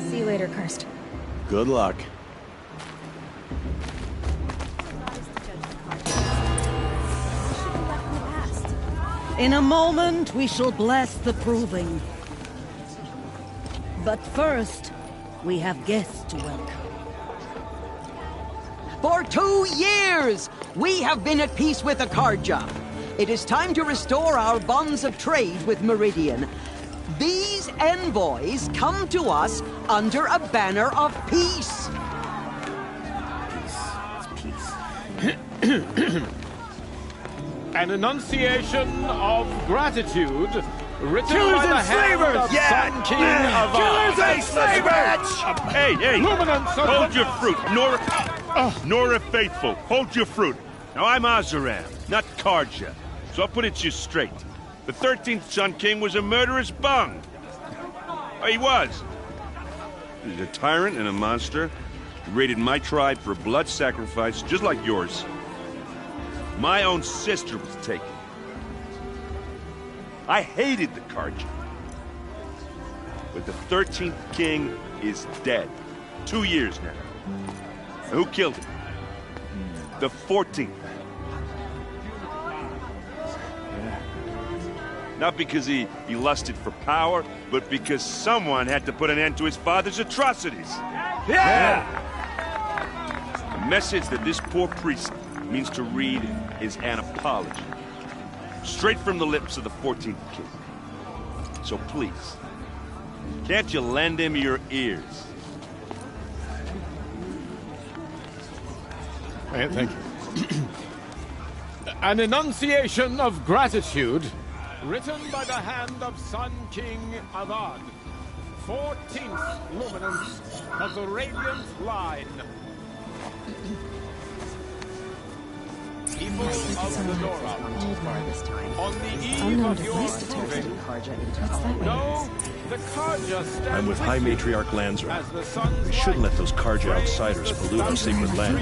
See you later, Karst. Good luck. In a moment, we shall bless the proving. But first, we have guests to welcome. For 2 years, we have been at peace with Akarja. It is time to restore our bonds of trade with Meridian. These envoys come to us under a banner of peace. An enunciation of gratitude written Killers by the and hand slavers! of Yeah! Sun King of Killers and slavers! Hey! Luminance of Hold the- your fruit, Nora Faithful. Hold your fruit. Now, I'm Azaram, not Karja, so I'll put it to you straight. The 13th Sun King was a murderous bung. Oh, he was. He's a tyrant and a monster. He raided my tribe for blood sacrifice, just like yours. My own sister was taken. I hated the Karja. But the 13th king is dead. 2 years now. Who killed him? The 14th. Not because he lusted for power, but because someone had to put an end to his father's atrocities. Yeah! The message that this poor priest means to read is an apology. Straight from the lips of the 14th king. So please, can't you lend him your ears? Thank you. An enunciation of gratitude, written by the hand of Sun King Avad, 14th luminance of the Radiant Line. People of the Nora, on the eve of your proving, no, the Karja stand I'm with High Matriarch Lanzer. as the sun's We shouldn't let those Karja rays outsiders the pollute our sacred land.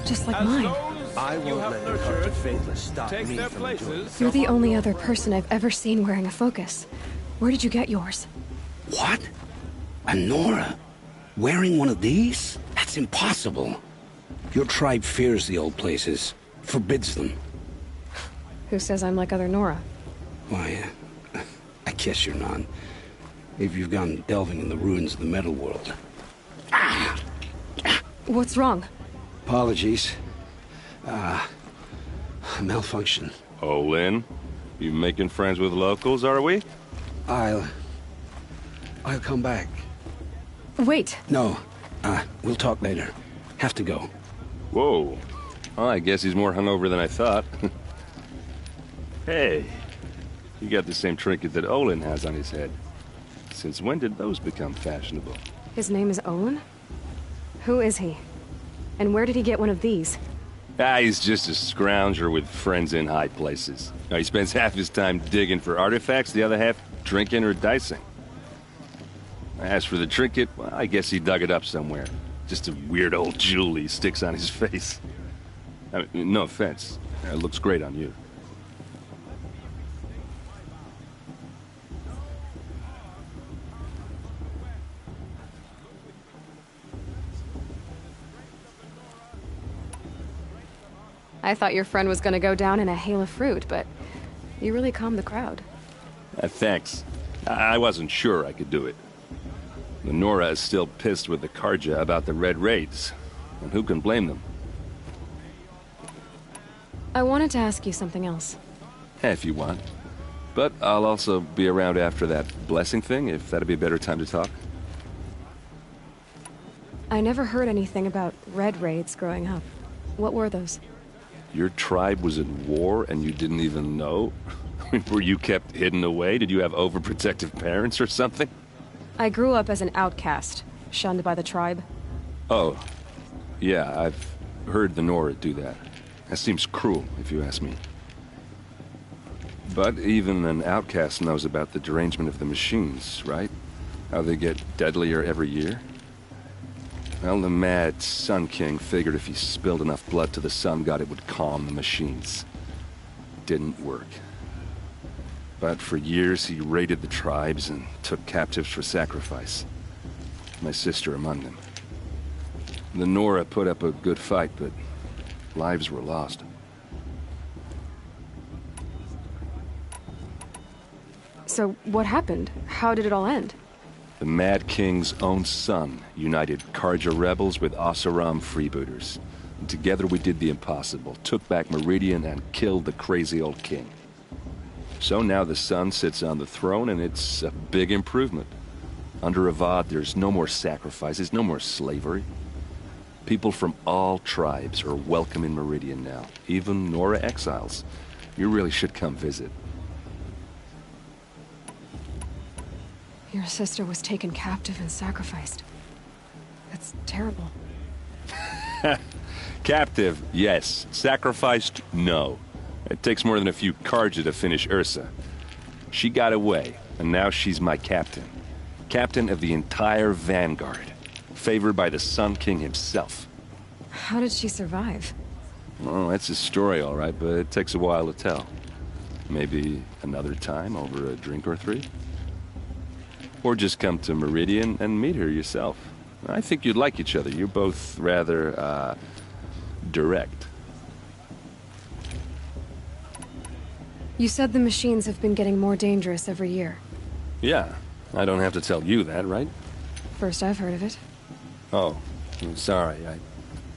Just like As mine. those I you won't have let the nurtured Karja faithless stop take me their from enjoying places. You're the only other person I've ever seen wearing a focus. Where did you get yours? What? A Nora? Wearing one of these? That's impossible. Your tribe fears the old places, forbids them. Who says I'm like other Nora? Why, I guess you're not. If you've gone delving in the ruins of the metal world. What's wrong? Apologies. Malfunction. Oh, Lynn? You making friends with locals, are we? I'll come back. Wait. No, we'll talk later. Have to go. Whoa. Well, I guess he's more hungover than I thought. Hey, you got the same trinket that Olin has on his head. Since when did those become fashionable? His name is Olin? Who is he? And where did he get one of these? He's just a scrounger with friends in high places. He spends half his time digging for artifacts, the other half drinking or dicing. As for the trinket, well, I guess he dug it up somewhere. Just a weird old jewel he sticks on his face. I mean, no offense. It looks great on you. I thought your friend was gonna go down in a hail of fruit, but you really calmed the crowd. Thanks. I wasn't sure I could do it. The Nora is still pissed with the Karja about the Red Raids, and who can blame them? I wanted to ask you something else. If you want. But I'll also be around after that blessing thing, if that'd be a better time to talk. I never heard anything about Red Raids growing up. What were those? Your tribe was in war and you didn't even know? Were you kept hidden away? Did you have overprotective parents or something? I grew up as an outcast, shunned by the tribe. Oh, yeah, I've heard the Nora do that. That seems cruel, if you ask me. But even an outcast knows about the derangement of the machines, right? How they get deadlier every year? Well, the mad Sun King figured if he spilled enough blood to the Sun God, it would calm the machines. Didn't work. But for years, he raided the tribes and took captives for sacrifice. My sister among them. The Nora put up a good fight, but lives were lost. So, what happened? How did it all end? The Mad King's own son united Karja rebels with Oseram freebooters. And together we did the impossible, took back Meridian and killed the crazy old king. So now the son sits on the throne and it's a big improvement. Under Avad, there's no more sacrifices, no more slavery. People from all tribes are welcome in Meridian now, even Nora exiles. You really should come visit. Your sister was taken captive and sacrificed. That's terrible. Captive, yes. Sacrificed, no. It takes more than a few Karja to finish Ursa. She got away, and now she's my captain. Captain of the entire Vanguard. Favored by the Sun King himself. How did she survive? Well, that's a story, all right, but it takes a while to tell. Maybe another time over a drink or three? Or just come to Meridian and meet her yourself. I think you'd like each other. You're both rather, direct. You said the machines have been getting more dangerous every year. Yeah, I don't have to tell you that, right? First I've heard of it. Oh, I'm sorry. I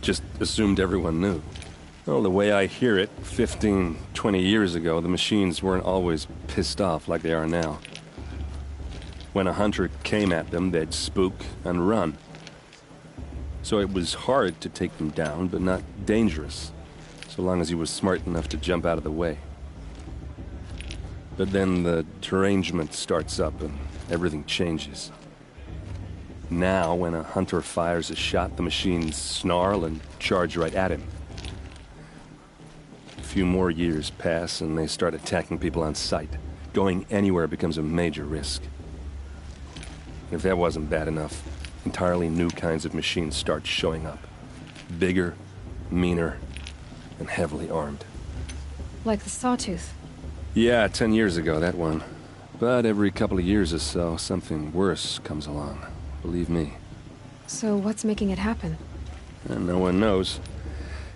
just assumed everyone knew. Well, the way I hear it, 15, 20 years ago, the machines weren't always pissed off like they are now. When a hunter came at them, they'd spook and run. So it was hard to take them down, but not dangerous, so long as he was smart enough to jump out of the way. But then the derangement starts up and everything changes. Now, when a hunter fires a shot, the machines snarl and charge right at him. A few more years pass and they start attacking people on sight. Going anywhere becomes a major risk. If that wasn't bad enough, entirely new kinds of machines start showing up. Bigger, meaner, and heavily armed. Like the Sawtooth. Yeah, 10 years ago, that one. But every couple of years or so, something worse comes along. Believe me. So what's making it happen? And no one knows.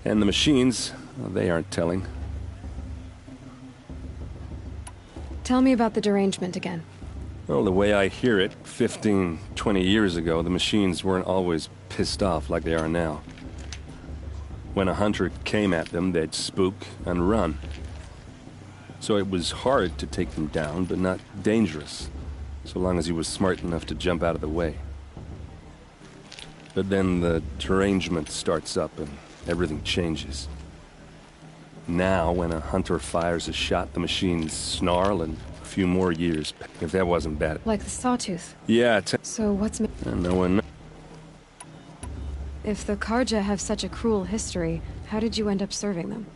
And the machines, well, they aren't telling. Tell me about the derangement again. Well, the way I hear it, 15, 20 years ago, the machines weren't always pissed off like they are now. When a hunter came at them, they'd spook and run. So it was hard to take them down, but not dangerous, so long as he was smart enough to jump out of the way. But then the derangement starts up and everything changes. Now, when a hunter fires a shot, the machines snarl and a few more years, if that wasn't bad. Like the Sawtooth? Yeah, So what's... and no one knows. If the Karja have such a cruel history, how did you end up serving them?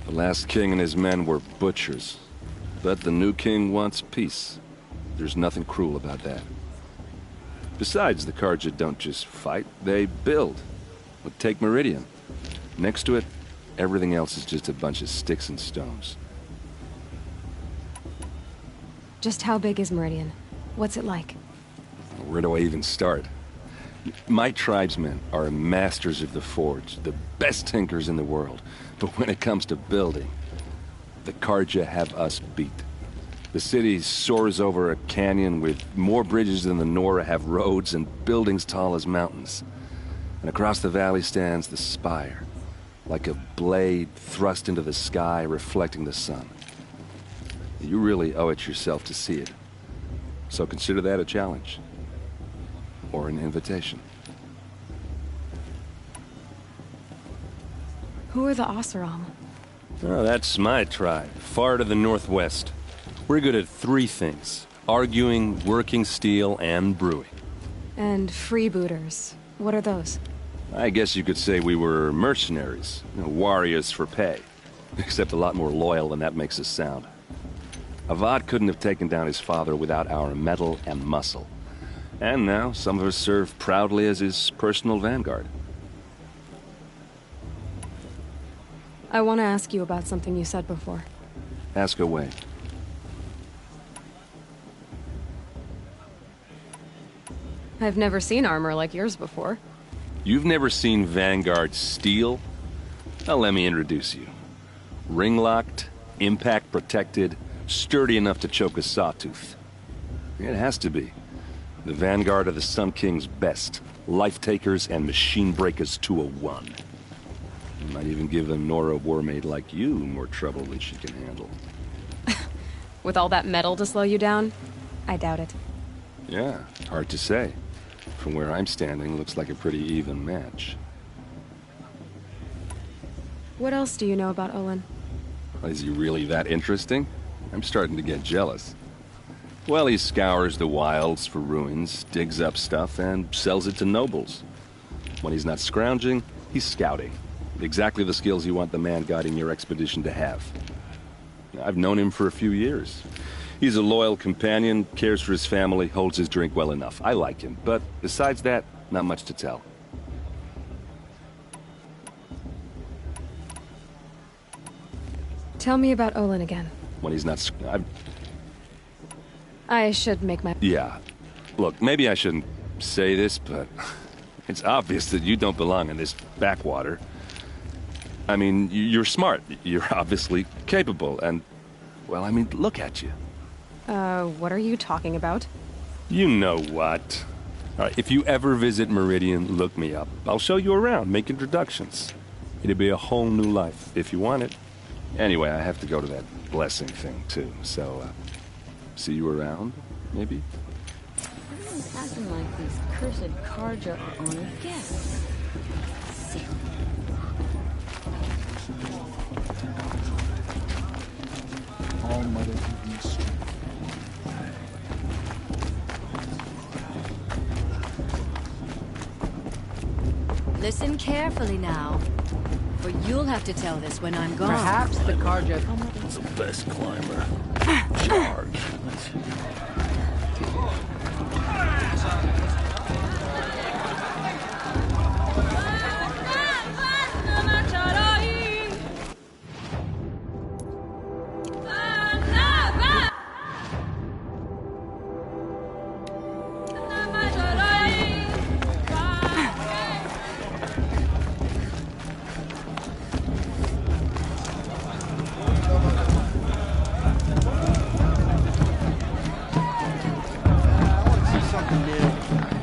The last king and his men were butchers. But the new king wants peace. There's nothing cruel about that. Besides, the Karja don't just fight, they build. But take Meridian. Next to it, everything else is just a bunch of sticks and stones. Just how big is Meridian? What's it like? Where do I even start? My tribesmen are masters of the forge, the best tinkers in the world. But when it comes to building, the Karja have us beat. The city soars over a canyon with more bridges than the Nora have roads and buildings tall as mountains. And across the valley stands the spire, like a blade thrust into the sky reflecting the sun. You really owe it yourself to see it. So consider that a challenge. Or an invitation. Who are the Oseram? Oh, that's my tribe, far to the northwest. We're good at three things: arguing, working steel, and brewing. And freebooters. What are those? I guess you could say we were mercenaries, warriors for pay. Except a lot more loyal than that makes us sound. Avad couldn't have taken down his father without our metal and muscle. And now, some of us serve proudly as his personal vanguard. I want to ask you about something you said before. Ask away. I've never seen armor like yours before. You've never seen Vanguard steel? Well, let me introduce you. Ring-locked, impact-protected, sturdy enough to choke a sawtooth. It has to be. The Vanguard are the Sun King's best. Life-takers and machine breakers to a one. You might even give a Nora warmaid like you more trouble than she can handle. With all that metal to slow you down? I doubt it. Yeah, hard to say. From where I'm standing, looks like a pretty even match. What else do you know about Olin? Is he really that interesting? I'm starting to get jealous. Well, he scours the wilds for ruins, digs up stuff, and sells it to nobles. When he's not scrounging, he's scouting. Exactly the skills you want the man guiding your expedition to have. I've known him for a few years. He's a loyal companion, cares for his family, holds his drink well enough. I like him, but besides that, not much to tell. Tell me about Olin again. When he's not... I should make my... Yeah. Look, maybe I shouldn't say this, but it's obvious that you don't belong in this backwater. I mean, you're smart. You're obviously capable, and... Well, I mean, look at you. What are you talking about? You know what. All right, if you ever visit Meridian, look me up. I'll show you around, make introductions. It'll be a whole new life, if you want it. Anyway, I have to go to that blessing thing, too, so, see you around, maybe? He's acting like these cursed Karja are honored guests. Sick. All Mother give me strength. Listen carefully now, for you'll have to tell this when I'm gone. Perhaps the Karja... The best climber. Charge. Something new.